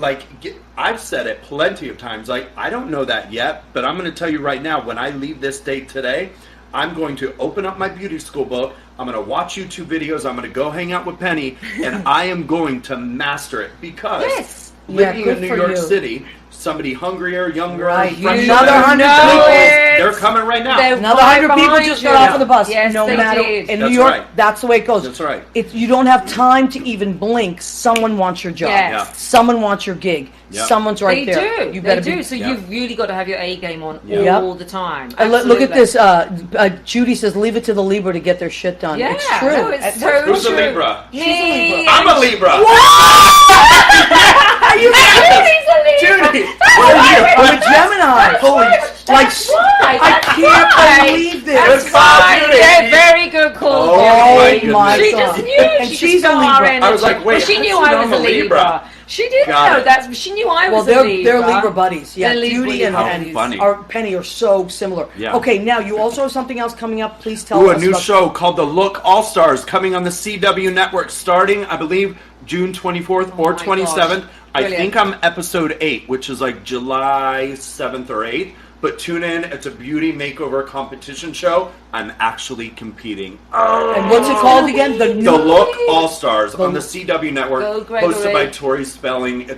I've said it plenty of times, I don't know that yet, but I'm going to tell you right now, when I leave this date today, I'm going to open up my beauty school book, I'm going to watch YouTube videos, I'm going to go hang out with Penny, and I am going to master it because Yes. living good in New for York you. City, somebody hungrier, younger, Right. fresher, Another 100 people. they're coming right now. They're Another right 100 people behind just you. got off of the bus. Yes, no they matter did. in That's New York, right. that's the way it goes. That's right. You don't have time to even blink. Someone wants your job. Yes. Yeah. Someone wants your gig. Yeah. Someone's right They there. do. You better they do. be. So Yeah. you've really got to have your A game on Yeah. all the time. Look at Absolutely. this. Judy says, "Leave it to the Libra to get their shit done." Yeah, It's true. no, it's so Who's a true. Libra? Me. I'm a Libra. Are you Judy's a Libra. Judy, That's what are right. you? I'm a Gemini. Holy, That's I right. can't That's believe this. That's Good call, fine. Judy. Yeah, very good call. Oh, Judy. my She God. just knew. And She she's just a felt Libra. our energy. I was like, wait, Well, she how knew does she I know was I'm a a Libra? Libra. She did Got know it. that. She knew I Well, was a Libra. they're Libra buddies. Yeah, They're Libra Judy and, buddies. and funny. our Penny are so similar. Yeah. Okay, now you also have something else coming up. Please tell Ooh, us. a new about- show called The Look All-Stars coming on the CW network starting, I believe, June 24th or my 27th. gosh. I Brilliant. think I'm episode 8, which is like July 7th or 8th. but tune in. It's a beauty makeover competition show. I'm actually competing. And what's it called again? The Look All Stars on the CW network, Go, Gregory. hosted by Tori Spelling.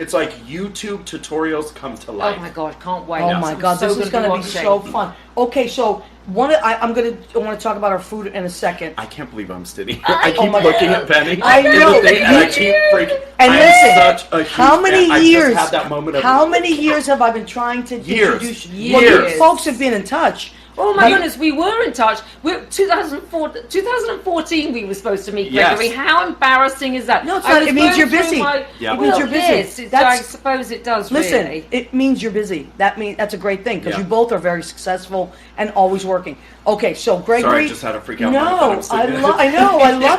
It's like YouTube tutorials come to life. Oh my God, can't wait. Oh my God, this is going to be so fun. Okay, so I want to talk about our food in a second. I can't believe I'm sitting here. I keep my looking God. at Penny. I know. And I keep freaking. And I listen, am such a huge how many fan. years? I just had that moment of How many years have I been trying to introduce? Well, Years. you folks have been in touch. Oh my goodness, we were in touch. 2014 we were supposed to meet Gregory. Yes. How embarrassing is that? No, it's not. It means you're busy. Yeah. It means you're busy. Yes, I suppose it does. Listen, really. it means you're busy. That's a great thing because Yeah. you both are very successful and always working. Okay, so Gregory. Sorry, I just had a freak out. No, I love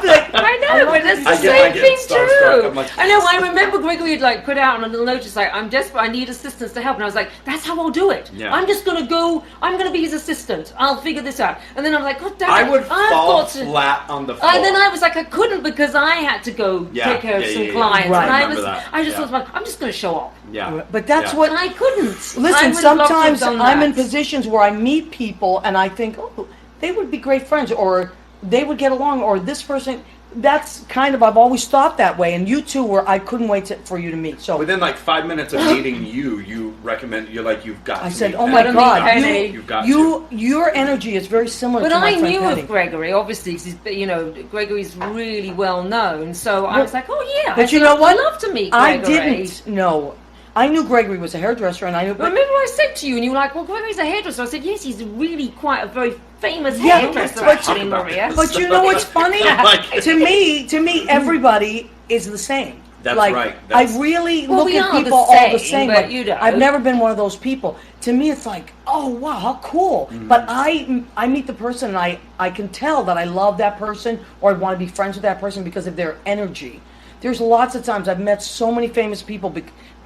it. I know, but that's the I same get thing starstruck. too. I'm like, I know. I remember Gregory had like put out on a little notice like, "I'm desperate. I need assistance to help." And I was like, "That's how I'll do it. Yeah. I'm just gonna go. I'm gonna be his assistant. I'll figure this out." And then I'm like, "God damn it! I would I've fall got to." flat on the floor. And then I was like, I couldn't because I had to go take care of some clients. Right. And I I remember was, that. I just Yeah. was like, I'm just going to show up. Yeah. But that's Yeah. what. And I couldn't. I Listen, would love to have sometimes done I'm in that. positions where I meet people and I think, oh, they would be great friends, or they would get along, or this person. That's kind of, I've always thought that way. And you two were, I couldn't wait for you to meet. So Within like 5 minutes of meeting you recommend, you're like, you've got to I said, meet oh my Penny. God, Penny. You've got your energy is very similar But to my I friend knew Penny. of Gregory, obviously, because Gregory's really well known. So I was like, oh yeah. But you know what? I'd love to meet I Gregory. didn't know. I knew Gregory was a hairdresser, and I knew. Remember I said to you, and you were like, well, Gregory's a hairdresser. I said, yes, he's really quite a very famous Yeah, hairdresser, but- actually, Maria. But you know what's funny? Like- to me, everybody is the same. That's like, right. I really Well, look we at are people the all the same, same. but you don't. I've never been one of those people. To me, it's like, oh wow, how cool. But I meet the person, and I can tell that I love that person, or I want to be friends with that person because of their energy. There's lots of times I've met so many famous people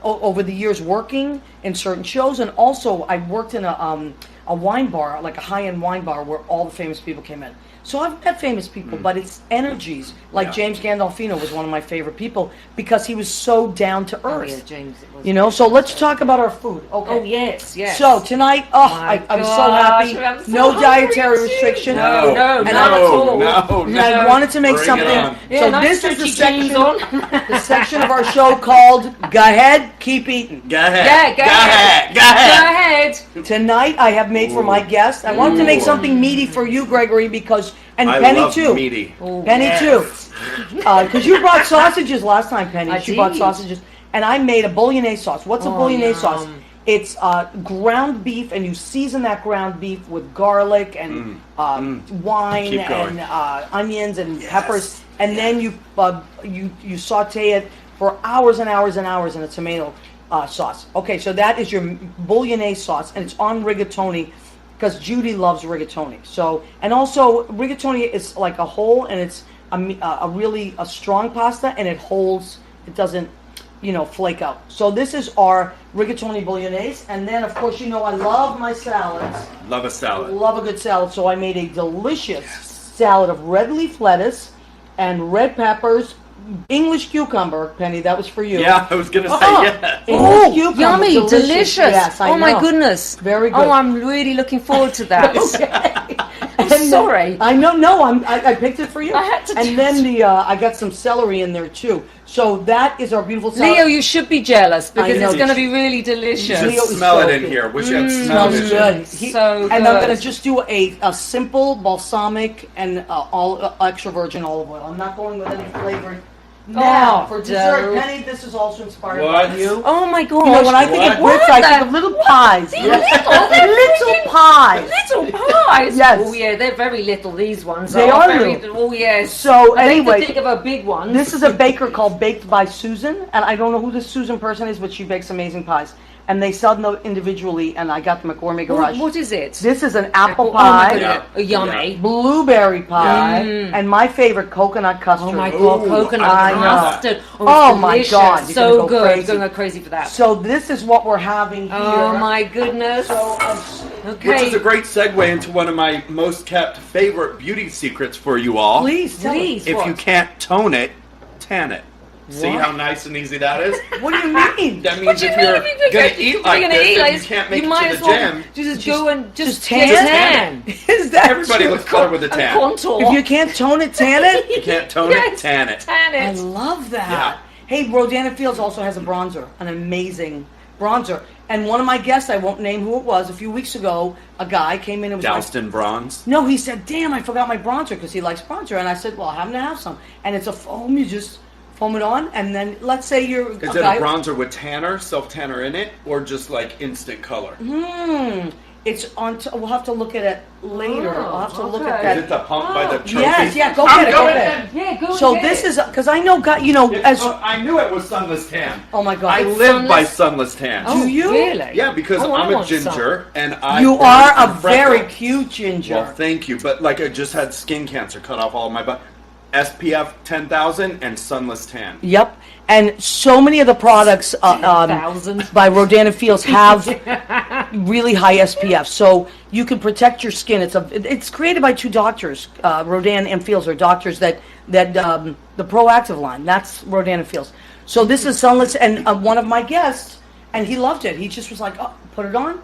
over the years working in certain shows, and also I worked in a wine bar, like a high-end wine bar, where all the famous people came in. So I've met famous people, but it's energies. Like Yeah. James Gandolfino was one of my favorite people because he was so down to Oh, earth. yeah, James, it was. You know, so let's talk about our food. Okay. Oh, yes, yes. So tonight, My I'm so gosh, happy. I'm so No hungry dietary too. restriction. No, And not at all. And I wanted to make Bring it something. on. Yeah, So nice this is the stretchy jeans section, on. the section of our show called "Go Ahead, Keep Eating." Go ahead. Yeah, go ahead. Go ahead. Go ahead. Tonight I have made for my guest. I wanted to make something meaty for you, Gregory, because and I Penny love too. meaty. Oh, Penny yes. too. Because you brought sausages last time, Penny. I She brought did. sausages, and I made a bolognese sauce. What's a Oh, bolognese sauce? yum. It's ground beef, and you season that ground beef with garlic and wine Keep going. and onions and peppers, and then you saute it for hours and hours and hours in a tomato sauce. Okay, so that is your bolognese sauce, and it's on rigatoni because Judy loves rigatoni. So, and also rigatoni is like a whole, and it's a really strong pasta, and it holds. It doesn't, flake out. So this is our rigatoni bolognese, and then of course I love my salads. Love a salad. Love a good salad, so I made a delicious salad of red leaf lettuce and red peppers, English cucumber. Penny, that was for you. Yeah, I was gonna say yes. English cucumber, Yummy, delicious. Yes, I oh my know. goodness. Very good. Oh, I'm really looking forward to that. I'm And sorry. I know. No, I picked it for you. I had to And do then I got some celery in there too. So that is our beautiful salad. Leo, you should be jealous because I know. it's going to be really delicious. Leo Just is smell so it in good. here. Wish you had smell Smells vision. good. So And I'm good. going to just do a simple balsamic and all extra virgin olive oil. I'm not going with any flavoring. Now, for dessert, dope. Penny, this is also inspired What? by you. Oh my gosh. You know, when I think of What? grits, I think of little pies. They're little pies. Little pies. Yes. Oh yeah, they're very little. These ones. They are very, little. Oh yes. So, I anyway, think of a big one. This is a baker called Baked by Susan, and I don't know who this Susan person is, but she bakes amazing pies. And they sell them individually, and I got them at Gourmet Garage. What is it? This is an apple Oh my pie, goodness. Yeah. Yummy. blueberry pie, Mm. and my favorite, coconut custard. Oh my god, Ooh, coconut I know. custard. Oh it's my delicious. God, you're so gonna go good. crazy. Going to go crazy for that. So this is what we're having here. Oh my goodness. So, Okay. Which is a great segue into one of my most kept favorite beauty secrets for you all. please, tell me. Please. If what? you can't tone it, tan it. See how nice and easy that is? What do you mean? That means if you're going to eat like this, then you can't make it to the gym. Just go and just tan? Is that Everybody true? looks color with a tan. contour. If you can't tone it, tan it? You can't tone it, tan it. Tan I it. love that. Yeah. Hey, Rodana Fields also has a bronzer, an amazing bronzer. And one of my guests, I won't name who it was, a few weeks ago, a guy came in and was Doused in bronze. no, he said, damn, I forgot my bronzer because he likes bronzer. And I said, well, I happen to have some. And it's a foam, you just foam it on. And then let's say you're Is it a bronzer with tanner, self-tanner in it, or just like instant color? It's on, we'll have to look at it later. Oh, I'll have to look okay. at that. Is it the pump by the trophy? Yes, yeah, go I'm get it, go going get it. in. Yeah, go So ahead. this is, because I know, you know, as, I knew it was sunless tan. oh my God. I live by sunless tan. Oh, Do you? Really? Yeah, because Oh, I I'm a want some. ginger and I You burn are a and very freckle. cute ginger. Well, thank you, but like I just had skin cancer, cut off all of my butt. SPF 10,000 and sunless tan. Yep. And so many of the products 10,000. by Rodana Fields have really high SPF, so you can protect your skin. It's created by two doctors. Rodan and Fields are doctors that the Proactive line. That's Rodana Fields. So this is sunless, and one of my guests, and he loved it. He just was like, "Oh, put it on,"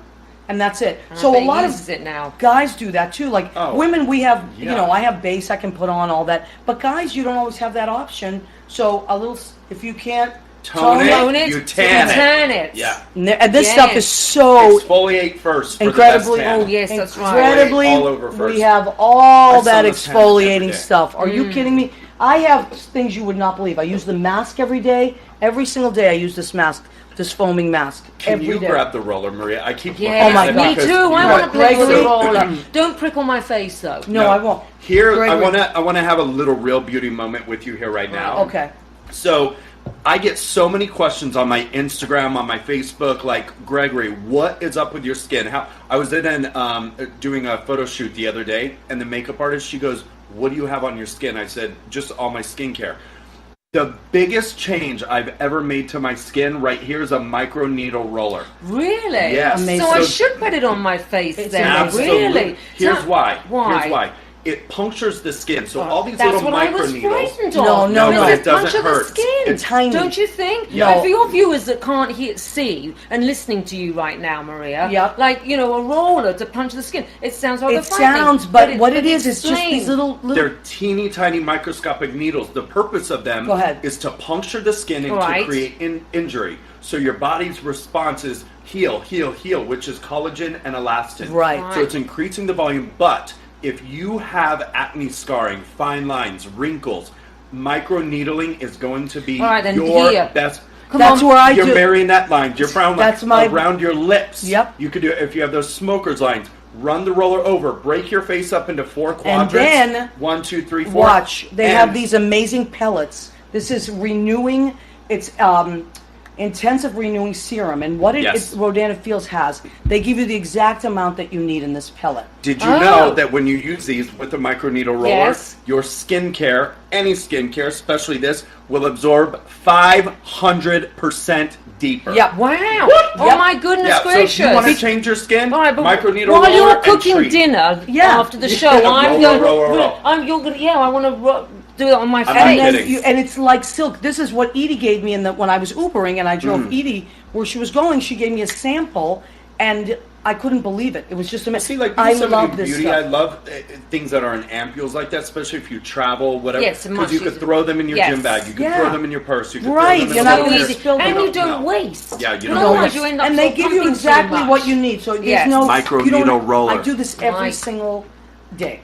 and that's it. So bet a lot he of uses it now. guys do that too. Like Oh, women, we have, you yeah. know, I have base, I can put on all that. But guys, you don't always have that option. So a little, if you can't Tone it, Tone it, you tan it. tan it. Yeah. and this Yes. stuff is so Exfoliate first for incredibly, the best tan. Oh, yes, that's right. incredibly. All over first. We have all I that sunless tan every exfoliating day. stuff. Are you kidding me? I have things you would not believe. I use the mask every day. Every single day, I use this mask, this foaming mask. Can every you day. grab the roller, Maria? I keep looking Yeah, Oh my at it God. me because too. you I know- want to play with the Gregory- roller. Don't prickle my face though. No, I won't. Here, Gregory- I wanna have a little real beauty moment with you here right now. Okay. So, I get so many questions on my Instagram, on my Facebook, like, Gregory, what is up with your skin? How I was in doing a photo shoot the other day, and the makeup artist, she goes, what do you have on your skin? I said, just all my skincare. The biggest change I've ever made to my skin right here is a micro needle roller. Really? Yes. Amazing. So I So- should put it on my face It's then. Absolutely. Really? Here's So- why. Why? Here's why. It punctures the skin. So all these That's little what I micro was needles. frightened No, of. no, no, It's it doesn't punch of hurt. the skin. It's tiny. Don't you think? No. And for your viewers that can't see and listening to you right now, Maria, Yep. like, you know, a roller to punch the skin. It sounds rather It frightening. sounds, but what it is, it's just explain. these little. They're teeny tiny microscopic needles. The purpose of them Go ahead. is to puncture the skin and Right. to create injury. So your body's response is heal, heal, heal, which is collagen and elastin. Right. So it's increasing the volume. But if you have acne scarring, fine lines, wrinkles, micro needling is going to be All right, then your here. best. That's where I You're do. marionette lines, your brown lines, That's my- around your lips. Yep. You could do it if you have those smokers lines. Run the roller over, break your face up into 4 And quadrants. then 1, 2, 3, 4. Watch. They And have these amazing pellets. This is renewing. It's intensive renewing serum, and what Yes. Rodana Fields has, they give you the exact amount that you need in this pellet. Did you Oh. know that when you use these with the microneedle roller, Yes. your skincare, any skincare, especially this, will absorb 500% deeper? Yep. Wow. Oh Yep. my goodness Yeah, so gracious. if you want to change your skin, All right, but microneedle while roller you're and cooking treat. dinner Yeah. after the show, Yeah, I'm roll, going. roll, roll. You're gonna. Yeah, I want to do it on my I'm not face. kidding. And it's like silk. This is what Edie gave me when I was Ubering and I drove Mm. Edie where she was going. She gave me a sample, and I couldn't believe it. It was just amazing. See, like, I you do love so this beauty. stuff. I love things that are in ampules like that, especially if you travel, whatever. Yes, because much you could easier. throw them in your Yes. gym bag. You could Yeah. throw them in your purse. You could Right, throw them you're in not a gonna little get purse. spilled and in you it. don't No. waste. Yeah, you No, don't otherwise waste. you end up And they so give you pumping exactly so what much. you need. So there's Yes. no Micro you don't- needle roller. I do this every Right. single day.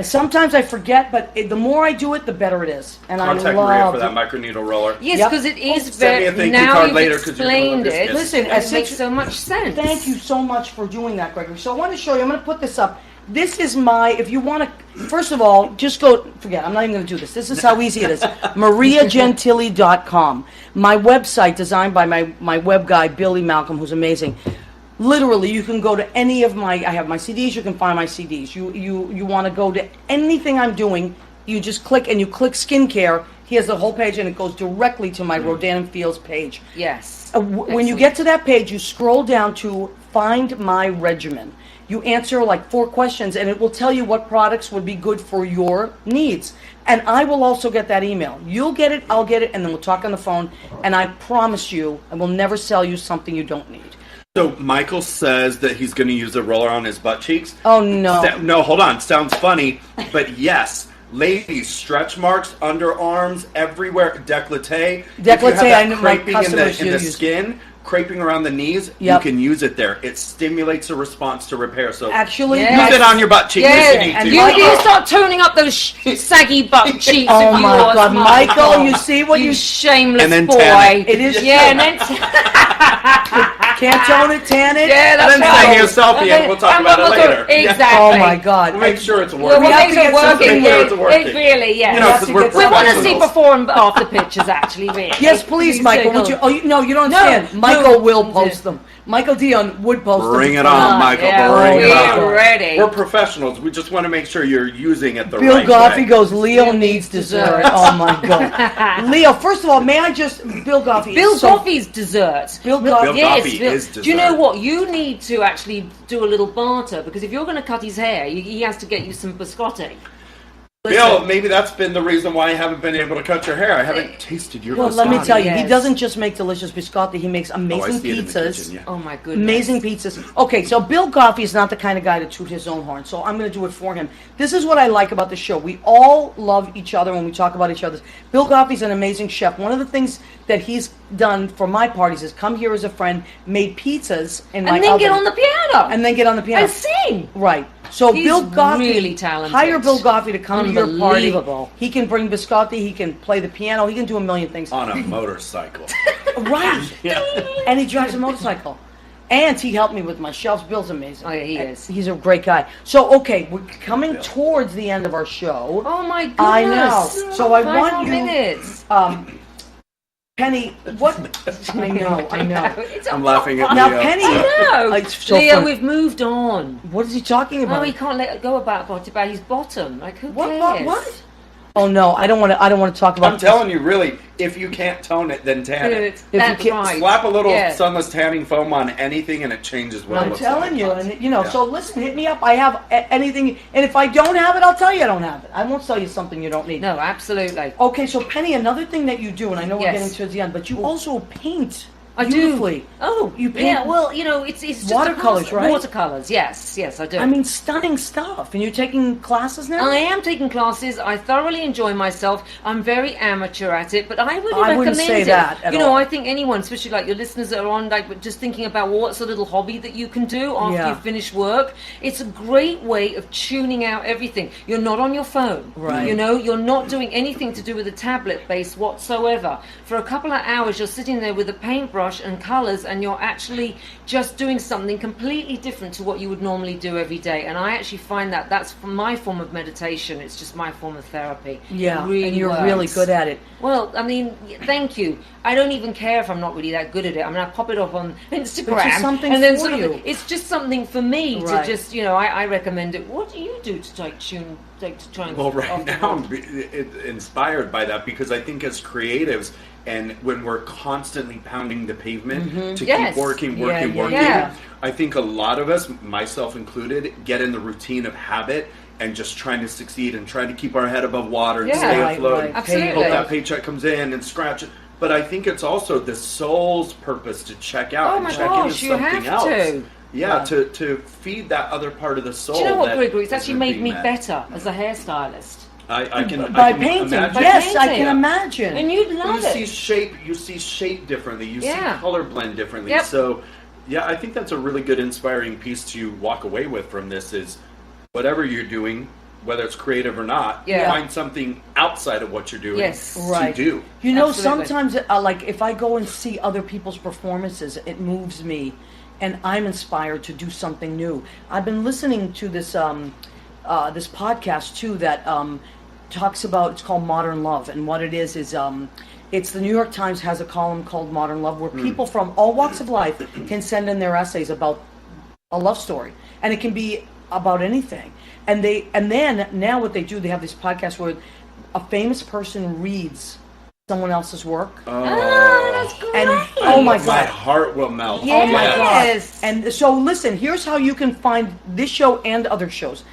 Sometimes I forget, but the more I do it, the better it is. And Contact I Maria love for that it. microneedle roller. Yes, Yep. because it is Send me a very. thank you Now card you've later 'cause you're gonna explained love this it. kid. Listen, it makes so much sense. Thank you so much for doing that, Gregory. So I want to show you. I'm going to put this up. This is my. If you want to, first of all, just go. Forget. I'm not even going to do this. This is how easy it is. MariaGentili.com. My website, designed by my web guy Billy Malcolm, who's amazing. Literally, you can go to any of my. I have my CDs. You can find my CDs. You want to go to anything I'm doing. You just click and you click skincare. He has the whole page and it goes directly to my Rodan Fields page. Yes. When you get to that page, you scroll down to Find My Regimen. You answer like 4 questions, and it will tell you what products would be good for your needs. And I will also get that email. You'll get it, I'll get it, and then we'll talk on the phone. And I promise you, I will never sell you something you don't need. So Michael says that he's going to use a roller on his butt cheeks. Oh, no. No, hold on. Sounds funny, but yes. Ladies, stretch marks, underarms, everywhere, décolleté. Décolleté, I know my creping customers in the use. skin, creping around the knees, Yep. you can use it there. It stimulates a response to repair. So Actually, Yes. use it on your butt cheeks if you need and to. You start toning up those saggy butt cheeks. Oh of my yours, God, Michael, you see what you you shameless And then boy. tan it. It is- Yeah, and then can't tone it, tan it. yeah, that's And then right. send you a selfie and we'll talk And about it we'll later. do- Yeah. Exactly. Oh my God. We'll make sure it's Well, working. we'll have make to it get working. something where it's working. It really, yes. You know, have to we're get We want to see professionals. before and after pictures, actually, really. Yes, please, You Michael. take Would a- you? Oh, no, you don't No, understand. no. Michael will post them. Michael Dion would post them. Bring it on, Michael. Yeah, Bring it we're on. ready. We're professionals. We just want to make sure you're using it the Bill right Goffey way. goes, Leo Leo needs needs dessert. dessert. Oh my God. Leo, first of all, may I just, Bill Goffey. Bill is so- Goffey's dessert. Bill Goffey. Yes, Goffey Bill- is Do you know dessert. what? You need to actually do a little barter, because if you're going to cut his hair, he has to get you some biscotti. Bill, maybe that's been the reason why I haven't been able to cut your hair. I haven't tasted your Well, let me biscotti. tell you, he Yes. doesn't just make delicious biscotti, he makes Oh, I amazing see it in the pizzas. kitchen, yeah. Oh my goodness. Amazing pizzas. Okay, so Bill Goffey is not the kind of guy to toot his own horn, so I'm going to do it for him. This is what I like about the show. We all love each other when we talk about each other. Bill Goffey's an amazing chef. One of the things that he's done for my parties is come here as a friend, made pizzas in my And then get oven, on the piano. and then get on the piano. And sing. Right. So He's Bill Goffey, really talented. hire Bill Goffey to come to your party. Unbelievable. He can bring biscotti, he can play the piano, he can do a million things. On a motorcycle. Right. Yeah. And he drives a motorcycle. And he helped me with my shelves. Bill's amazing. Oh, yeah, he is. He's a great guy. So, okay, we're coming towards the end of our show. Oh my goodness. I know. So I 5 want more you- minutes. Penny, what? I know. It's I'm laughing at Now, Leo. Penny, No, Like, so Leo, fun. we've moved on. what is he talking about? Oh, he can't let it go about his bottom. Like, who What? cares? What? Oh no, I don't want to. I don't want to talk about. I'm telling you, really, if you can't tone it, then tan Dude, it. that's can't right. Slap a little Yeah. sunless tanning foam on anything and it changes what it I'm looks telling like. you, and you know. Yeah. So listen, hit me up. I have anything, and if I don't have it, I'll tell you I don't have it. I won't sell you something you don't need. No, absolutely. Okay, so Penny, another thing that you do, and I know we're Yes. getting towards the end, but you also paint I beautifully. do. Oh, You paint yeah. Well, you know, it's just watercolors, right? Watercolors. Yes, I do. I mean, stunning stuff. And you're taking classes now? I am taking classes. I thoroughly enjoy myself. I'm very amateur at it, but I really I wouldn't recommend say it. that at You know, all. I think anyone, especially like your listeners that are on, like just thinking about what's a little hobby that you can do after Yeah. you finish work. It's a great way of tuning out everything. You're not on your phone. Right. You know, you're not doing anything to do with a tablet base whatsoever. For a couple of hours, you're sitting there with a paintbrush and colors, and you're actually just doing something completely different to what you would normally do every day. And I actually find that that's my form of meditation. It's just my form of therapy. Yeah, It really and you're works. really good at it. Well, I mean, thank you. I don't even care if I'm not really that good at it. I mean, I pop it up on Instagram, It's just something and then for sort of, you. it's just something for me Right. to just, you know, I recommend it. What do you do to like tune, like to try and? Well, right off the now I'm road? inspired by that because I think as creatives, and when we're constantly pounding the pavement to Yes. keep working, yeah. I think a lot of us, myself included, get in the routine of habit and just trying to succeed and trying to keep our head above water and Yeah. stay Right, afloat. right. Absolutely. Hope that paycheck comes in and scratch it. But I think it's also the soul's purpose to check out Oh and my check gosh, into you something have else. to. Yeah, to feed that other part of the soul. Do you know what, that Gregory? It's actually isn't made being me met. better as a hairstylist. I can By I can painting, imagine. yes, I painting. can imagine. And you'd Well, love you it. see shape differently. You Yeah. see color blend differently. Yep. So, yeah, I think that's a really good inspiring piece to walk away with from this is whatever you're doing, whether it's creative or not, Yeah. find something outside of what you're doing Yes. Right. to do. You know, Absolutely. sometimes, like, if I go and see other people's performances, it moves me, and I'm inspired to do something new. I've been listening to this this podcast too that talks about. It's called Modern Love, and what it is it's the New York Times has a column called Modern Love, where people from all walks of life can send in their essays about a love story, and it can be about anything. And then now what they do, they have this podcast where a famous person reads someone else's work. That's great. And oh my My God. heart will melt. Oh my God. Yes. And so listen, here's how you can find this show and other shows.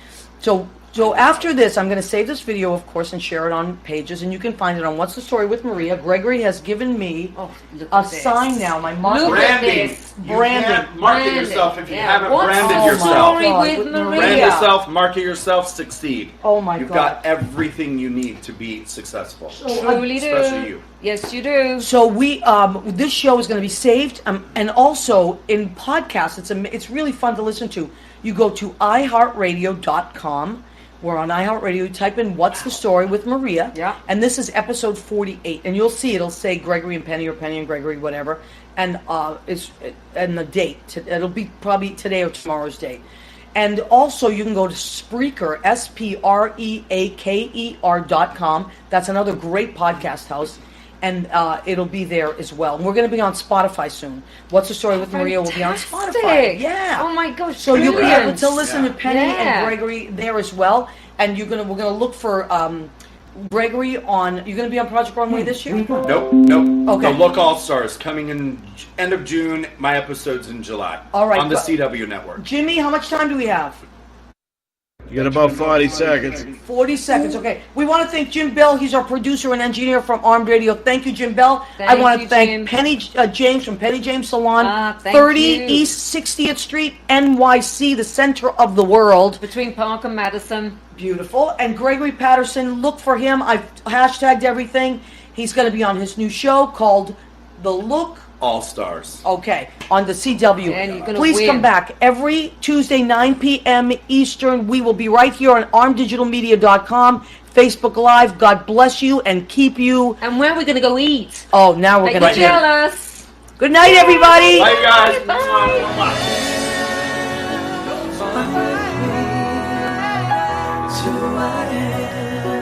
So after this, I'm going to save this video, of course, and share it on pages, and you can find it on What's the Story with Maria. Gregory has given me Look a at this. sign now. My marker. Look at Branding. this. You Branding. can't market Branding. yourself if you Yeah. haven't What's branded the yourself. story God, with with Maria? Maria. Brand yourself, market yourself, succeed. Oh my You've God. got everything you need to be successful. Truly do. Especially you. Yes, you do. So this show is going to be saved, and also in podcasts. It's really fun to listen to. You go to iHeartRadio.com. We're on iHeartRadio. You type in "What's the Story with Maria?" Yeah. And this is episode 48, and you'll see it'll say Gregory and Penny or Penny and Gregory, whatever, and and the date. It'll be probably today or tomorrow's date. And also, you can go to Spreaker, SPREAKER.com. That's another great podcast house. And it'll be there as well. And we're going to be on Spotify soon. What's the Story with Maria will be on Spotify. Fantastic. Yeah. Oh my gosh. So you'll be able brilliant. to listen to Penny Yeah. and Gregory there as well. And we're gonna look for Gregory on. You're gonna be on Project Runway this year? Nope. Okay. The Look All Stars coming in end of June. My episode's in July. All right, On the but- CW network. Jimmy, how much time do we have? You got about 40 seconds. 40 seconds. Okay. We want to thank Jim Bell. He's our producer and engineer from Armed Radio. Thank you, Jim Bell. I Thank want you, to thank Jim. Penny James from Penny James Salon, Thank 30 you. East 60th Street, NYC, the center of the world. Between Park and Madison. Beautiful. And Gregory Patterson, look for him. I've hashtagged everything. He's going to be on his new show called The Look. All Stars. Okay, on the CW. And you're gonna Please win. come back every Tuesday, 9 p.m. Eastern. We will be right here on armdigitalmedia.com, Facebook Live. God bless you and keep you. And where are we going to go eat? Oh, now we're Make going you to. jealous. Good night, everybody. Bye, guys. It's who I am.